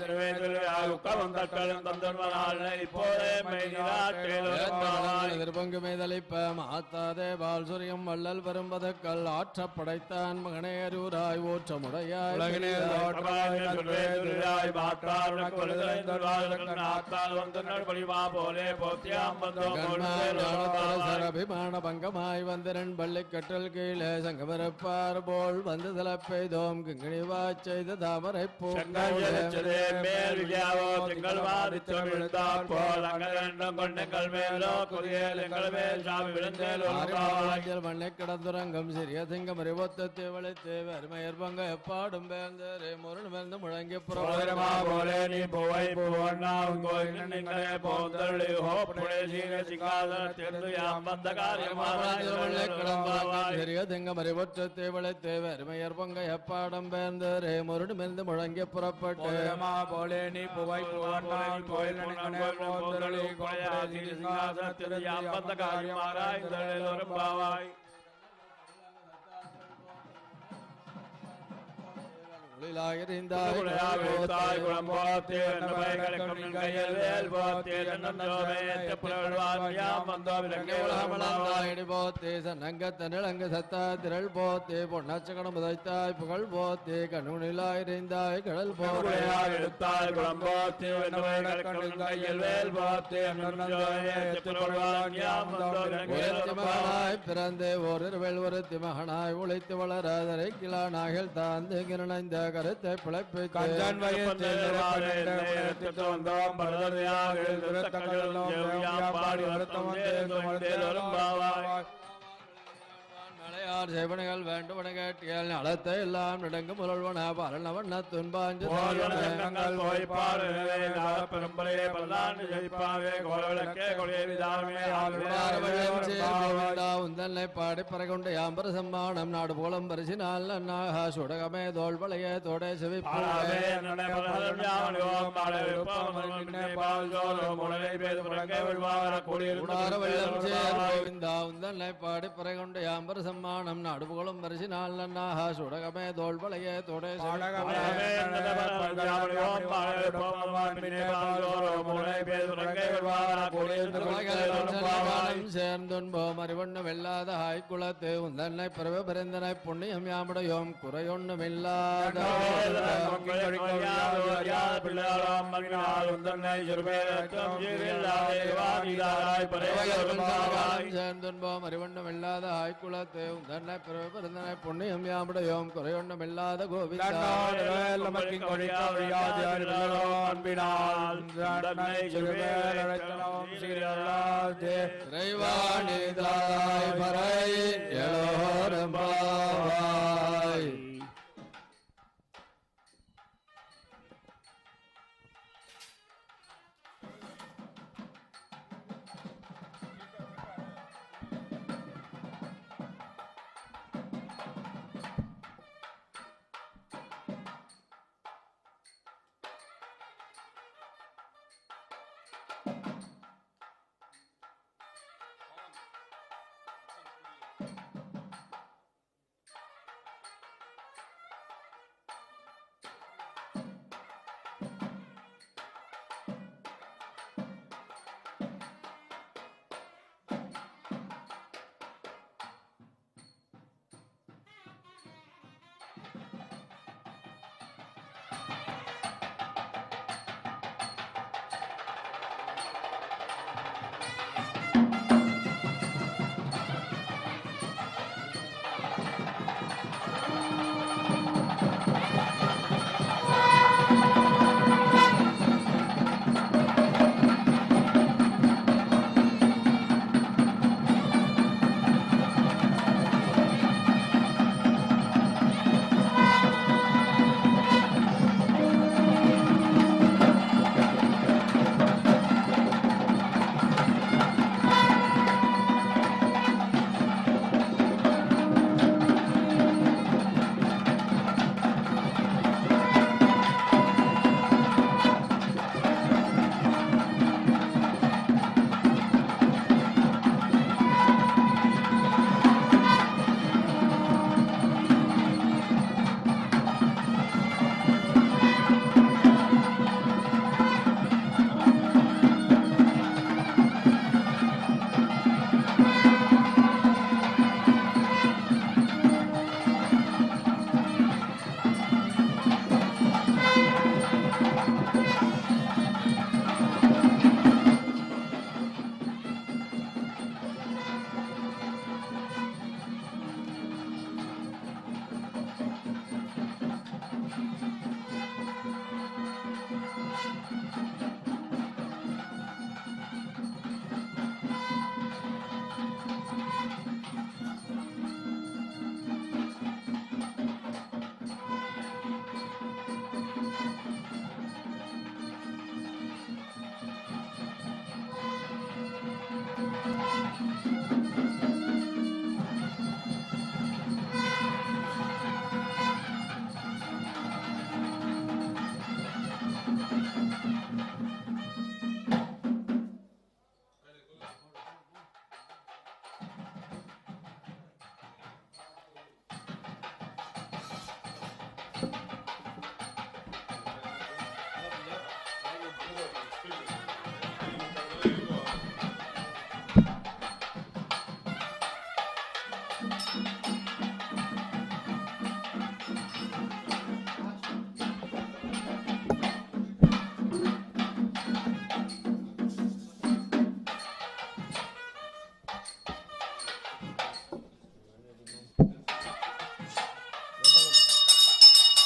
திருப்பங்கு மேதளிப்ப மாத்தாதே பால் சூரியம் வள்ளல் வரும்பதற்கல் ஆற்ற படைத்தான் மகனே அரூராய் ஊற்றமுடையாய் அபிமான பங்கமாய் வந்திரன் பள்ளி கட்டல் கீழே சங்கமரப்பார் போல் வந்து தலப்பெய்தோம் கிங்கிணி வாச்செய்த தாமரை பூ போல் கொண்டெங்கள் மேலோ குறியல் எங்கள் மேல் சாமி விழுந்தேல் மண்ணை கிடந்துரங்கம் சிறிய திங்கம் அறிவொத்த தேவளை தேவை அருமையர் பங்க எப்பாடும் பேர்ந்தே முரண் மேர்ந்து முழங்கி புறமா போலே நீ போவை போவண்ணா உங்கோயினே போந்தருளி ஹோப்புடே சீன சிங்காதன தேர்ந்து யாம் வந்த காரியமாய் சிறிய திங்கம் அறிவொற்ற தேவளை தேவை அருமையர் பங்க எப்பாடும் பேர்ந்தே முரண் மேர்ந்து முழங்கி புறப்பட்டு போலே நீ போவை போவண்ணா உங்கோயினே போந்தருளி ஹோப்புடே சீன சிங்காதன தேர்ந்து யாம் வந்த காரியமாய் பாவாய் நங்கத்தனிலங்கு சத்தா திரள் போத்தே பொன்னாச்சகடம் உதைத்தாய் புகழ் போத்தே கண்ணுனிலாயிருந்தாய் கடல் போத்தாய் எடுத்தாய் குளம்போத்தே பிறந்தே ஒரு ஒருத்தி மகனாய் உழைத்து வளராதரை கிளா நாகில் தாந்து கிரணைந்த கருத்தை பிழைப்பு கஞ்சன் மலையார் செய்வனைகள் வேண்டுமன கேட்டியல் நலத்தை எல்லாம் நடுங்கு முரல்வன பரணவண்ண துன்பாஞ்சு உந்தன்னை பாடி பறகொண்டு யாம்பர சம்மானம் நாடு போலம் பரிசினால் நாகா சுடகமே தோல் வளைய தோடை செவிப்பு உந்தன்னை பாடி பறகொண்டு யாம்பர சம்மானம் நாடு புகழும் பரிசு நாள் நன்னாகா சுடகமே தோல் வளைய தோடை சேர்ந்துன்போம் அறிவொண்ணு வெல்லாத ஆய்குலத்து உந்தன்னை பிறவ பிறந்தனை புண்ணியம் யாமுடையோம் குறையொன்னும் இல்லாத சேர்ந்துன்போம் அறிவொண்ணும் இல்லாத ஆய்குலத்து உந்தன்னை பிறவ பிறந்தனை புண்ணியம் யாமுடையோம் குறையொன்னும் இல்லாத கோவிந்தா இறைவாணிதாய் பறை எல்லோரும் பாவாய்.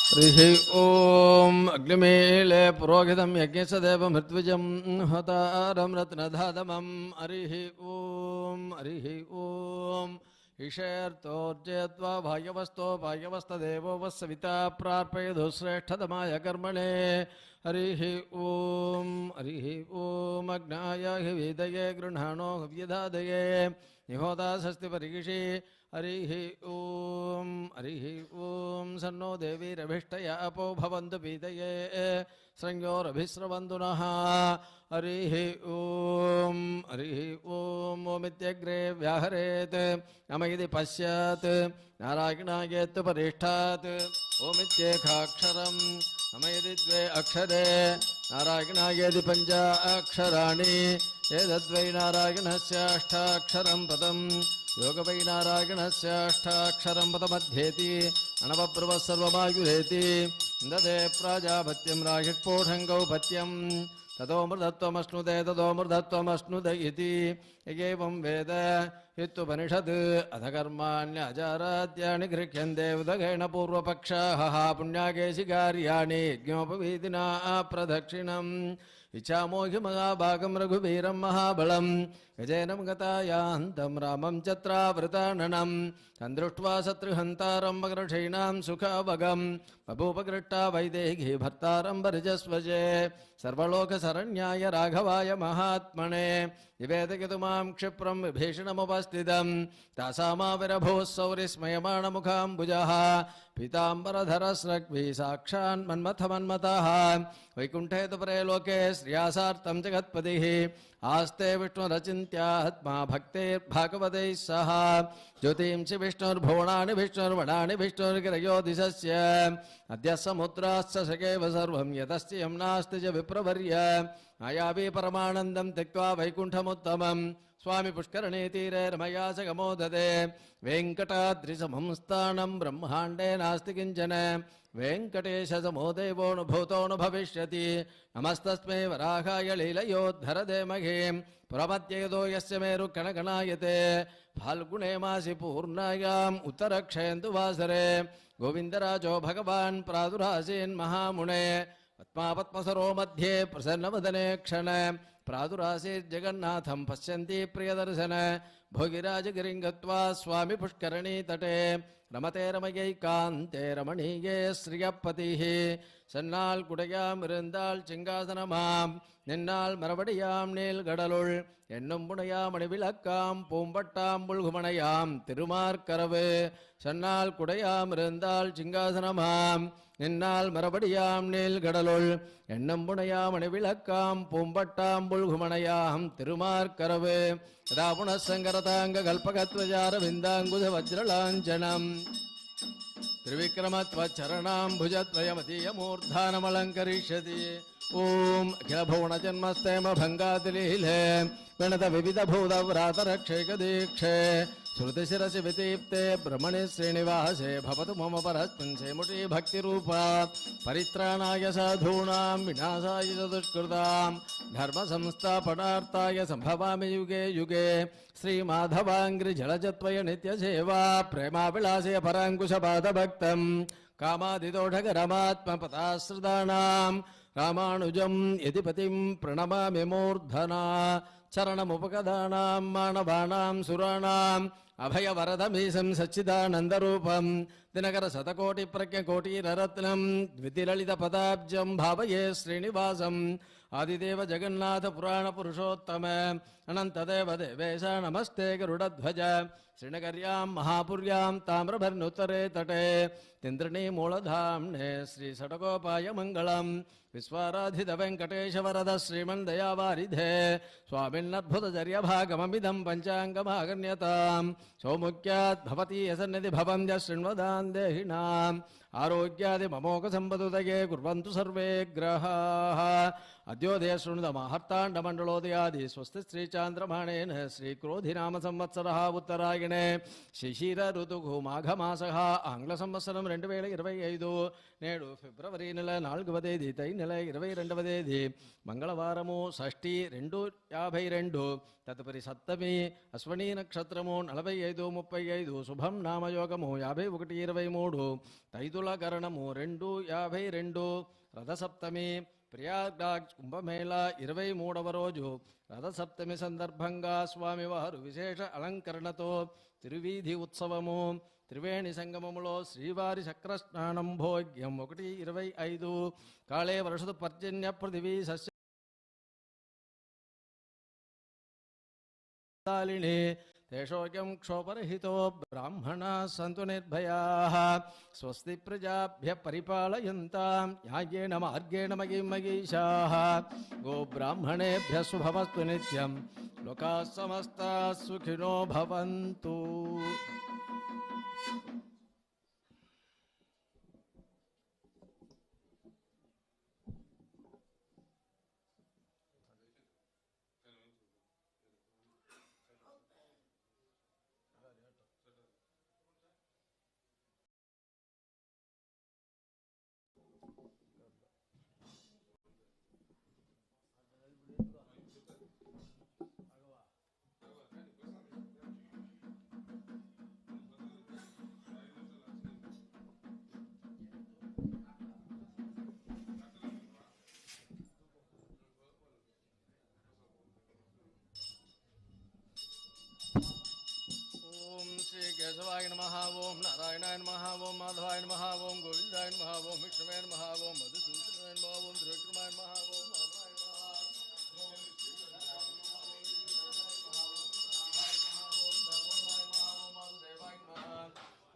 हरिः ॐ अग्निमीले पुरोहितं यज्ञसदेवमृत्विजं होतारं रत्नधातमं हरिः ॐ ईशेर्तोर्जयत्वा भाग्यवस्तदेवो वस्सविता प्रार्पयतु श्रेष्ठतमाय कर्मणे हरिः ॐ अग्नाय विदये गृह्णाणो हव्यधादये निहोता स्वस्ति परिगिषि हरिः ॐ सन्नो देवीरभिष्टया अपो भवन्तु पीतये संयोरभिस्रवन्तु नः हरिः ॐ ओमित्यग्रे व्याहरेत् नम इति पश्यात् नारायणायेत्तु परिष्ठात् ओमित्येकाक्षरम् नम इति द्वे अक्षरे नारायणायेति पञ्चाक्षराणि एतद्वै नारायणस्य अष्टाक्षरं पदम् योगवै नारायणस्य अष्टाक्षरं पदमध्येति अनवब्रुवः सर्वमायुरेति ददे प्राजापत्यं राहिष्पोढङ्गौपत्यं ततोमृतत्वमश्नुते इति एवं वेद इत्युपनिषत् अथ कर्माण्यचाराद्यानि गृह्यन्ते उदगेण पूर्वपक्षाः पुण्याकेशि कार्याणि यज्ञोपवीतिना प्रदक्षिणम् इच्छामोहि महाभागं रघुवीरं महाबलं गजेनं गतायान्तं रामं चत्रावृताननं तन्दृष्ट्वा शत्रुहन्तारं मकरक्षीणां सुखावगं बभूपगृष्टा वैदेही भर्तारं वरजस्वजे सर्वलोकशरण्याय राघवाय महात्मने निवेदयतु मां क्षिप्रं विभीषणमुपस्थितं तासामाविरभूः सौरिस्मयमाणमुखाम्बुजः पीताम्बरधरस्रग्वी साक्षान् मन्मथमन्मथः वैकुण्ठे तु परे लोके श्रियासार्थं जगत्पतिः आस्ते विष्णुरचिन्त्यात्मा भक्तेर्भागवतैः सह ज्योतिंषि विष्णुर्भुवनानि विष्णुर्वणानि विष्णुर्गिरयो दिशस्य अद्य समुद्राश्च सखेव सर्वं यतश्च यं नास्ति च विप्रवर्य मायावी परमानन्दं त्यक्त्वा वैकुण्ठमुत्तमं स्वामी पुष्करणे तीरे रमया च गमोदते वेङ्कटाद्रिसमं स्थानं ब्रह्माण्डे नास्ति किञ्चन वेङ्कटेशसमो देवोऽनुभूतो न भविष्यति नमस्तस्मै वराहाय लीलयोद्धरदे मघीं पुरमत्ययतो यस्य मेरु कणकणायते फाल्गुणे मासि पूर्णायाम् उत्तरक्षयन्तुवासरे गोविन्दराजो भगवान् प्रादुरासीन् महामुने पद्मापद्मसरो मध्ये प्रसन्नवदने क्षण प्रादुरासीर्जगन्नाथं पश्यन्ति प्रियदर्शन भोगिराजगिरिं गत्वा स्वामी पुष्करणी तटे रमते रमयैकान्ते रमणीये श्रियपतिः सन्नाल कुடையாம் இருந்தால் சிங்காசனமாம் நின்னால் மரபடியாம் நீல்கடலுள் என்னும் புனையாமணி விளக்காம் பூம்பட்டாம் புல்குமணையாம் திருமார்கரவு சன்னால் குடையாம் இருந்தால் சிங்காசனமாம் நின்னால் மரபடியாம் நீல்கடலுள் என்னும் புனையாமணி விளக்காம் பூம்பட்டாம் புல்குமணையாம் திருமார்கரவு यदा पुनः सङ्गरताङ्गकल्पकत्वजार विन्दाङ्गुध वज्रलाञ्छनम् त्रिविक्रमत्वचरणाम्भुजद्वयमतीयमूर्धानमलङ्करिष्यति ॐ अखिलभुवनजन्मस्तेम भङ्गातिलीले गणतविविधभूतव्रातरक्षैकदीक्षे श्रुतिशिरसि विदीप्ते ब्रह्मणि श्रीनिवासे भवतु मम परस्मिन् मुठी भक्तिरूपा परित्राणाय साधूनां विनाशाय दुष्कृतां धर्मसंस्थापनार्थाय सम्भवामि युगे युगे श्रीमाधवाङ्घ्रिजलजत्वय नित्यसेवा प्रेमाविलासे पराङ्कुशपादभक्तं कामादिदोषकरमात्मपदाश्रितानां रामानुजं यतिपतिं प्रणमामि मूर्धना चरणमुपगदानां मानवानां सुराणाम् अभयवरदमीशं सच्चिदानन्दरूपं दिनकरशतकोटिप्रज्ञकोटिरत्नं द्वितिललितपदाब्जं भावये श्रीनिवासम् आदिदेव जगन्नाथ पुराणपुरुषोत्तम अनन्तदेव देवेश नमस्ते गरुडध्वज श्रीनगर्यां महापुर्यां ताम्रभर्णुत्तरे तटे तिन्द्रिणी मूलधाम्ने श्रीषटकोपाय मङ्गलम् विश्वाराधित वेङ्कटेशवरद श्रीमन्दयावारिधे स्वामिन्नद्भुतचर्यभागममिदं पञ्चाङ्गमागण्यताम् सौमुख्यात् भवति यसन्निधि भवं य शृण्वदान् देहिनाम् आरोग्यादि ममोकसम्पदुदये कुर्वन्तु सर्वे ग्रहाः अद्योदय शृणुत महर्ताण्डमण्डलोदयादि स्वस्ति श्रीचान्द्रमाणेन श्रीक्रोधिनाम संवत्सरः उत्तरायणे शिशिर ऋतुः माघमासः आंग्ल संवत्सరం 2025 నేడు ఫిబ్రవరి నెల 4వ తేదీ తై నెల 22వ తేదీ మంగళవారము షష్ఠి 252 తదుపరి సప్తమి అశ్వనీ నక్షత్రము 45-35 శుభం నామయోగము 51-23 తైతుల కరణము 2-52 రథసప్తమి ప్రయాగ్రాజ్ కుంభమేళ 23వ రోజు రథసప్తమి సందర్భంగా స్వామివారు విశేష అలంకరణతో తిరువీధి ఉత్సవము త్రివేణి సంగమములో శ్రీవారి చక్రస్నానం భోగ్యం 1-25 కాళే వర్షతు పర్జన్య పృథివీ సస్యాలిని తేషోక్యం క్షోపరహితో బ్రాహ్మణా సంతు నిర్భయాః స్వస్తి ప్రజాభ్య పరిపాలయంతాం న్యాయేన మార్గేణ మగీమగీషాః గోబ్రాహ్మణేభ్య శుభమస్తు నిత్యం లోకాః సమస్తాః సుఖినో భవంతు. కేశవాయ నమః. ఓం నారాయణాయ నమః. ఓం మాధవాయ నమః. ఓం గోవిందాయ నమః. ఓం విష్ణువే నమః. ఓం మధుసూదనాయ నమః. ఓం త్రివిక్రమాయ నమః. ఓం రామాయ నమః.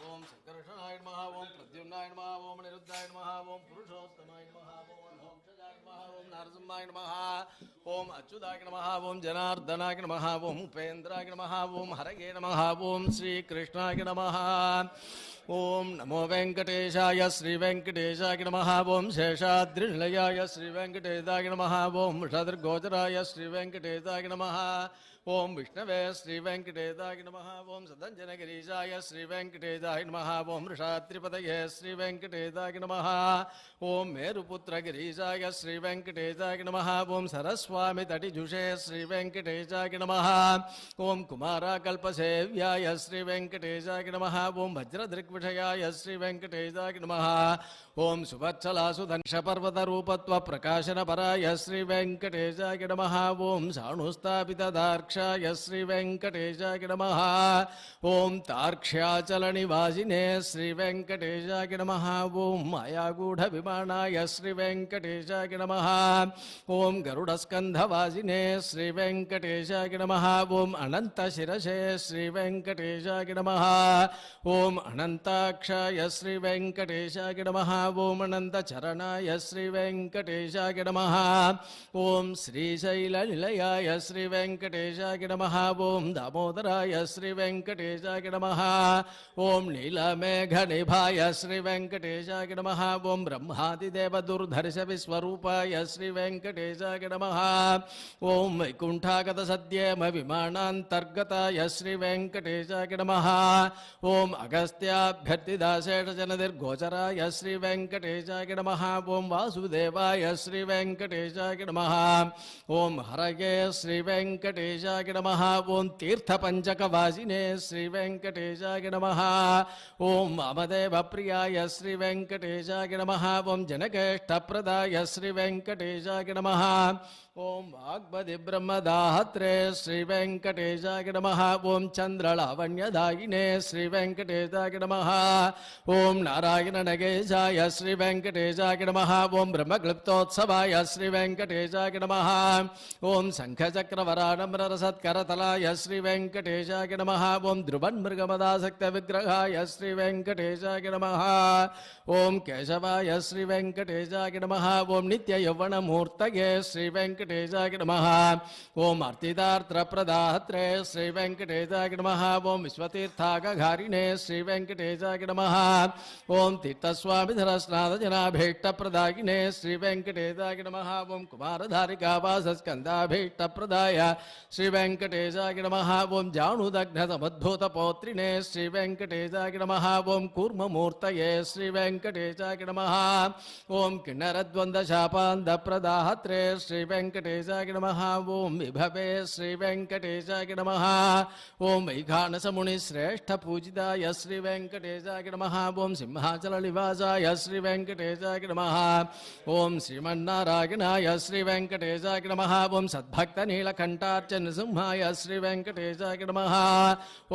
ఓం సంకర్షణాయ నమః. ఓం ప్రద్యుమ్నాయ నమః. ఓం నిరుద్ధాయ నమః. ఓం పురుషోత్తమాయ నమః. ఓం మోక్షదాయ నమః. ఓం నరసింహాయ నమః. ఓం అచ్యుతాయ నమః. ఓం జనార్దనాయ నమః. ఓం ఉపేంద్రాయ నమః. ఓం హరగే నమః. ఓం శ్రీకృష్ణాయ నమః. ఓం నమో వెంకటేశాయ శ్రీ వెంకటేశాయ నమః. ఓం శేషాద్రినిలయాయ శ్రీ వెంకటేశాయ నమః. ఓం షదర్గోచరాయ శ్రీ వెంకటేశాయ నమః. ఓం విష్ణవే శ్రీ వెంకటేశాయ నమః. ఓం సదంజనగిరీశాయ శ్రీ వెంకటేశాయ నమః. ఓం వృషాద్రిపతయే శ్రీ వెంకటేశాయ నమః. ఓం మేరుపుత్రగిరీశాయ శ్రీ వెంకటేశాయ నమః. ఓం సరస్వామి తటిజుషే శ్రీ వెంకటేశాయ నమః. ఓం కుమారకల్పసేవ్యాయ శ్రీ వెంకటేశాయ నమః. ఓం వజ్రదృగ్విషయాయ శ్రీ వెంకటేశాయ నమః. ఓం సువత్సలాసుధంశపర్వతరూపత్వ ప్రకాశనపరాయ శ్రీ వెంకటేశాయ నమః. ఓం సాణుస్థాపితదార్క్షాయ శ్రీ వెంకటేశాయ నమః. ఓం తార్క్ష్యాచలనివాసినే శ్రీ వెంకటేశాయ నమః. ఓం మాయాగూఢ విమానాయ శ్రీ వెంకటేశాయ నమః. ఓం గరుడస్కంధవాసినే శ్రీ వెంకటేశాయ నమః. ఓం అనంతశిరసే శ్రీ వెంకటేశాయ నమః. ఓం అనంతాక్షాయ శ్రీ వెంకటేశాయ నమః. ఓం అనంతచరణాయ శ్రీ వెంకటేశాయ నమః. ఓం శ్రీశైలనిలయాయ శ్రీ వెంకటేశాయ నమః. ఓం దామోదరాయ శ్రీ వెంకటేశాయ నమః. ఓం నీలమేఘనిభాయ శ్రీ వెంకటేశాయ నమః. ఓం బ్రహ్మాదిదేవదుర్ధర్ష విశ్వరూపాయ శ్రీ వెంకటేశాయ నమః. ఓం వైకుంఠాగత సద్యేమ విమానాంతర్గతాయ శ్రీ వెంకటేశాయ నమః. ఓం అగస్త్యాభ్యర్థిదాశేషజనదిర్గోచరాయ శ్రీ వెంకటేశాయ నమః. ఓం వాసుదేవాయ శ్రీ వెంకటేశాయ నమః. ఓం హరగే శ్రీ వెంకటేశాయ నమః. ఓం తీర్థపంచకవాసినే శ్రీ వెంకటేశాయ నమః. ఓం వామదేవ ప్రియాయ శ్రీ వెంకటేశాయ నమః. ఓం జనకేష్టప్రదాయ శ్రీ వెంకటేశాయ నమః. ఓం వాగ్బది బ్రహ్మదాహత్రే శ్రీ వెంకటేశాయ నమః. ఓం చంద్రలావణ్యదాయినే శ్రీ వెంకటేశాయ నమః. ఓం నారాయణ నగేశాయ శ్రీ వెంకటేశాయ నమః. ఓం బ్రహ్మక్లుప్తోత్సవాయ శ్రీ వెంకటేశాయ నమః. ఓం శంఖచక్రవరానమ్రరస सत्करतलाय श्रीवेङ्कटेशाय नमः ॐ ध्रुवन्मृगमदासक्तविग्रहाय श्रीवेङ्कटेशाय नमः ॐ केशवाय श्रीवेङ्कटेशाय नमः ॐ नित्ययौवनमूर्तये श्रीवेङ्कटेशाय नमः ॐ अर्थितार्थप्रदात्रे श्रीवेङ्कटेशाय नमः ॐ विश्वतीर्थागघारिणे श्रीवेङ्कटेशाय नमः ॐ तीर्थस्वामिधरस्नादजनाभीष्टप्रदायिने श्रीवेङ्कटेशाय नमः ॐ कुमारधारिकावासस्कन्धाभीष्टप्रदाय श्रीवेङ्कटेशाय नमः ॐ जानुदग्धसमुद्भूतपौत्रिणे श्रीवेङ्कटेशाय नमः ॐ कूर्ममूर्तये श्रीवेङ्कटेशाय नमः ॐ किन्नरद्वन्द्वशापान्धप्रदाहत्रे श्रीवेङ्कटेशाय नमः ॐ विभवे श्रीवेङ्कटेशाय नमः ॐ वैखानसमुनिश्रेष्ठपूजिताय श्रीवेङ्कटेशाय नमः ॐ सिंहाचलनिवासाय श्रीवेङ्कटेशाय नमः ॐ श्रीमन्नारायणाय श्रीवेङ्कटेशाय नमः ॐ सद्भक्तनीलकण्ठार्चनसिंहाय श्रीवेङ्कटेशाय नमः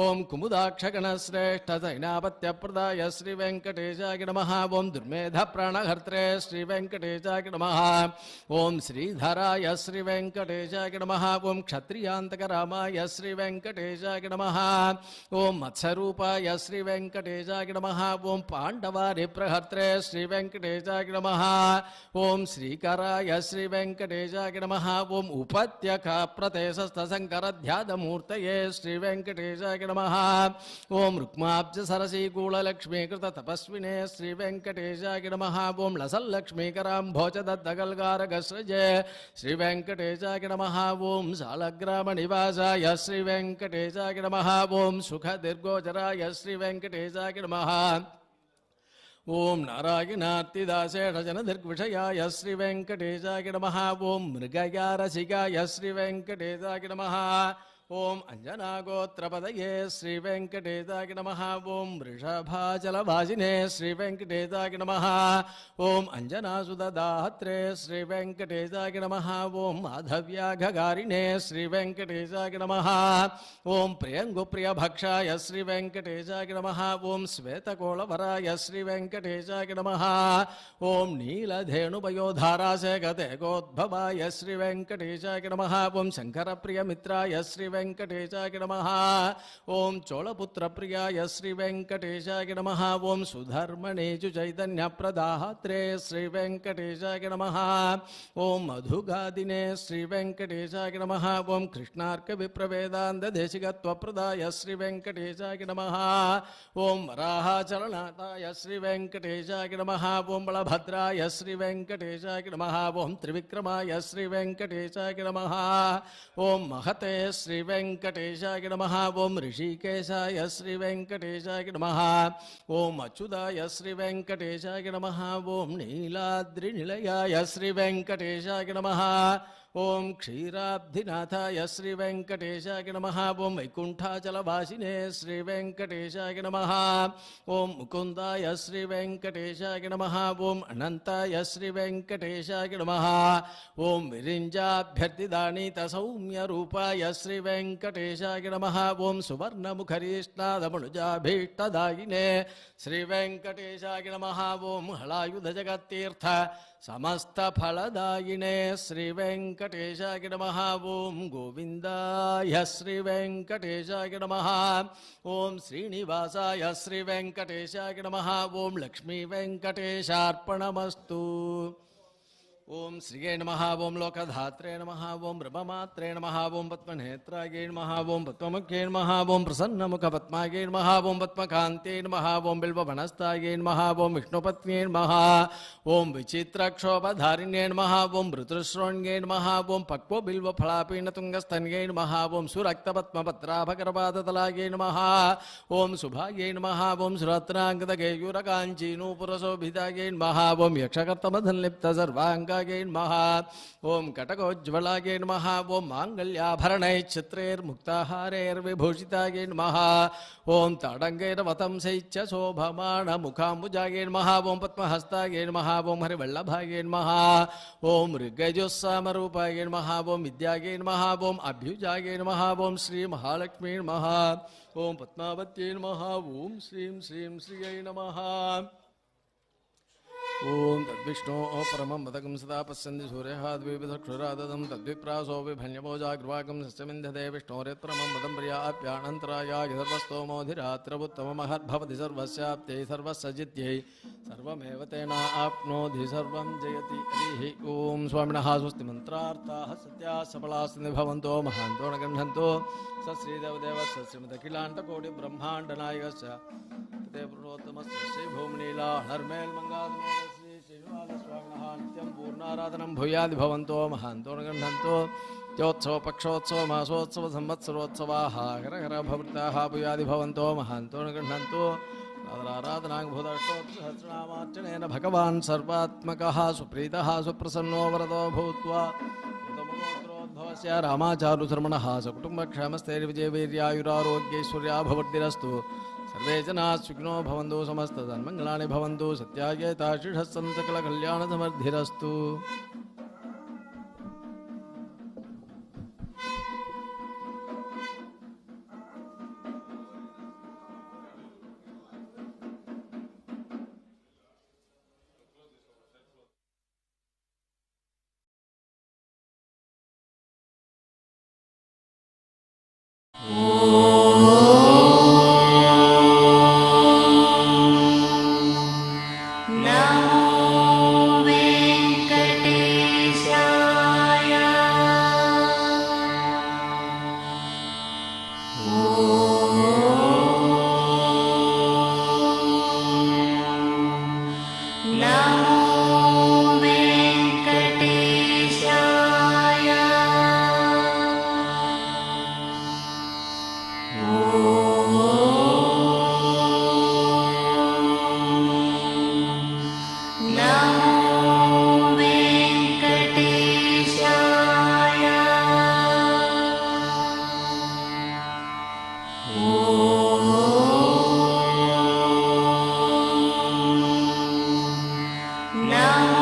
ॐ कुमुदाक्षगणश्रेष्ठसैनापत्यप्रदाय श्रीवेङ्कटेशाय नमः ॐ दुर्मेधप्राणहर्त्रे श्रीवेङ्कटेशाय नमः ॐ श्रीधराय श्रीवेङ्कटेशाय नमः ॐ क्षत्रियान्तकरामाय श्रीवेङ्कटेशाय नमः ॐ मत्स्यरूपाय श्रीवेङ्कटेशाय नमः ॐ पाण्डवारिप्रहर्त्रे श्रीवेङ्कटेशाय नमः ॐ श्रीकराय श्रीवेङ्कटेशाय नमः ॐ उपत्यकाप्रदेशस्थशङ्करध्यानमूर्तये श्रीवेङ्कटेशाय नमः ॐ रुक्माब्जसरसीकूललक्ष्मीकृततपस्विने श्रीवेङ्कटेशाय नमः ॐ लसल्लक्ष्मीकराम्भोजदत्तगल्गारगस्रजे श्रीवेङ्कटेशाय नमः ॐ शालग्रामनिवासाय श्रीवेङ्कटेशाय नमः ॐ सुखदीर्घोचराय श्रीवेङ्कटेशाय नमः ओम नारायणार्तिदासेन जनदीर्घविषयाय श्रीवेङ्कटेशाय नमः ॐ मृगयारसिकाय श्रीवेङ्कटेशाय नमः ओम अंजनागोत्रपदये श्रीवेङ्कटेशाय नमः ॐ वृषभाचलवासिने श्रीवेङ्कटेशाय नमः ॐ अंजनासुददात्रे श्रीवेङ्कटेशाय नमः ॐ माधव्याघगारिणे श्रीवेङ्कटेशाय नमः ॐ प्रियङ्गुप्रियभक्षाय श्रीवेङ्कटेशाय नमः ॐ श्वेतकोलवराय श्रीवेङ्कटेशाय नमः ॐ नीलधेनुपयोधारासेकतेकोद्भवाय श्रीवेङ्कटेशाय नमः ॐ शङ्करप्रियमित्राय श्रीवेङ्कटेशाय नमः ॐ चोळपुत्रप्रियाय श्रीवेङ्कटेशाय नमः ॐ सुधर्मणेषु चैतन्यप्रदात्रे श्रीवेङ्कटेशाय नमः ॐ मधुगादिने श्रीवेङ्कटेशाय नमः ॐ कृष्णार्कविप्रवेदान्तदेशिकत्वप्रदाय श्रीवेङ्कटेशाय नमः ॐ वराहाचलनाथाय श्रीवेङ्कटेशाय नमः ॐ बलभद्राय श्रीवेङ्कटेशाय नमः ॐ त्रिविक्रमाय श्रीवेङ्कटेशाय नमः ॐ महते श्रीवेङ्कटेशाय नमः ॐ ऋषिकेशाय श्रीवेङ्कटेशाय नमः ॐ अच्युताय श्रीवेङ्कटेशाय नमः ॐ नीलाद्रिनिलयाय श्रीवेङ्कटेशाय नमः ओम क्षीराब्धिनाथाय श्रीवेङ्कटेशाय नमः ॐ वैकुण्ठाचलवासिने श्रीवेङ्कटेशाय नमः ॐ मुकुन्दाय श्रीवेङ्कटेशाय नमः ॐ अनन्ताय श्रीवेङ्कटेशाय नमः ॐ विरिञ्जाभ्यर्थिदानीतसौम्यरूपाय श्रीवेङ्कटेशाय नमः ॐ सुवर्णमुखरीष्णादमनुजाभीष्टदायिने श्रीवेङ्कटेशाय नमः ॐ हलायुधजगत्तीर्थ समस्तफलदायिने श्रीवेङ्कटेशाय नमः ॐ गोविन्दाय श्रीवेङ्कटेशाय नमः ॐ श्रीनिवासाय श्रीवेङ्कटेशाय नमः ॐ लक्ष्मीवेङ्कटेशार्पणमस्तु ओम श्रिये नमः ओम लोकधात्रे नमः ओम ब्रह्ममात्रे नमः ओम पद्मनेत्राय नमः ओम पद्ममुखे नमः ओम प्रसन्नमुखपद्माय नमः ओम पद्मकान्ते नमः ओम बिल्ववनस्ताय नमः ओम विष्णुपत्न्ये नमः ओम विचित्रक्षोभधारिण्ये नमः ओम ऋतुश्रोण्ये नमः ओम पक्वबिल्वफलापीनतुङ्गस्तन्ये नमः ओम सुरक्तपद्मपत्राभकरपादतलाय नमः ओम शुभाय नमः ओम सुरत्नाङ्गदगेयूरकाञ्चीनूपुरशोभिताय नमः ओम यक्षकर्तमधन्लिप्तसर्वाङ्ग नमः ओम कटकोज्ज्वलाय नमः ओम माङ्गल्याभरणैश्चित्रैर्मुक्ताहारैर्विभूषिताय नमः ओम ताडङ्गैर्वतंसैश्च शोभमानमुखाम्बुजाय नमः ओम पद्महस्ताय नमः ओम हरिवल्लभाय नमः ओम ऋग्यजुस्सामरूपाय नमः ओम विद्याय नमः ओम अभ्युजाय नमः ओम श्री महालक्ष्मी नमः ओम पद्मावत्यै नमः ओम श्रीं श्रीं श्रियै नमः ओम तद्विष्णो परमं पदकं सदा पश्यन्ति सूर्यः द्विविधक्षुराददं तद्विप्रासो विभन्यभोजाग्रवाकं सस्यमिन्धते विष्णोरित्रमं पदं प्रियाप्यानन्तरायाय सर्वस्तोमोधिरात्रमुत्तममहद्भवति सर्वस्याप्त्यै सर्वस्य जित्यै सर्वमेव तेनाप्नोति सर्वं जयति हरिः ॐ स्वामिनः स्वस्ति मन्त्रार्थाः सत्याः सबलाः भवन्तो महान्तो न गृह्णन्तो स श्रीदेवदेवस्य श्रीमदखिलाण्डकोटिब्रह्माण्डनायकस्य ते पुरुषोत्तमस्य श्रीभूमनीला हर्मेल्मङ्गात्मेन श्री श्रीनिवासस्वामिनः नित्यं पूर्णाराधनं भूयादि भवन्तो महान्तो न गृह्णन्तो त्योत्सव पक्षोत्सव मासोत्सव संवत्सरोत्सवाः हर भवृताः भूयादि भवन्तो महान्तो न गृह्णन्तो सहस्रनामार्चनेन भगवान् सर्वात्मकः सुप्रीतः सुप्रसन्नो वरदो भूत्वा उत्तमगोत्रोद्भवस्य रामाचारुशर्मणः सकुटुम्बक्षेमस्थैर्विजयवीर्यायुरारोग्यैश्वर्या भवद्भिरस्तु सर्वे जनाः सुखिनो भवन्तु समस्तसन्मङ्गलानि भवन्तु सत्यागेताशिषः सकलकल्याणसमृद्धिरस्तु Now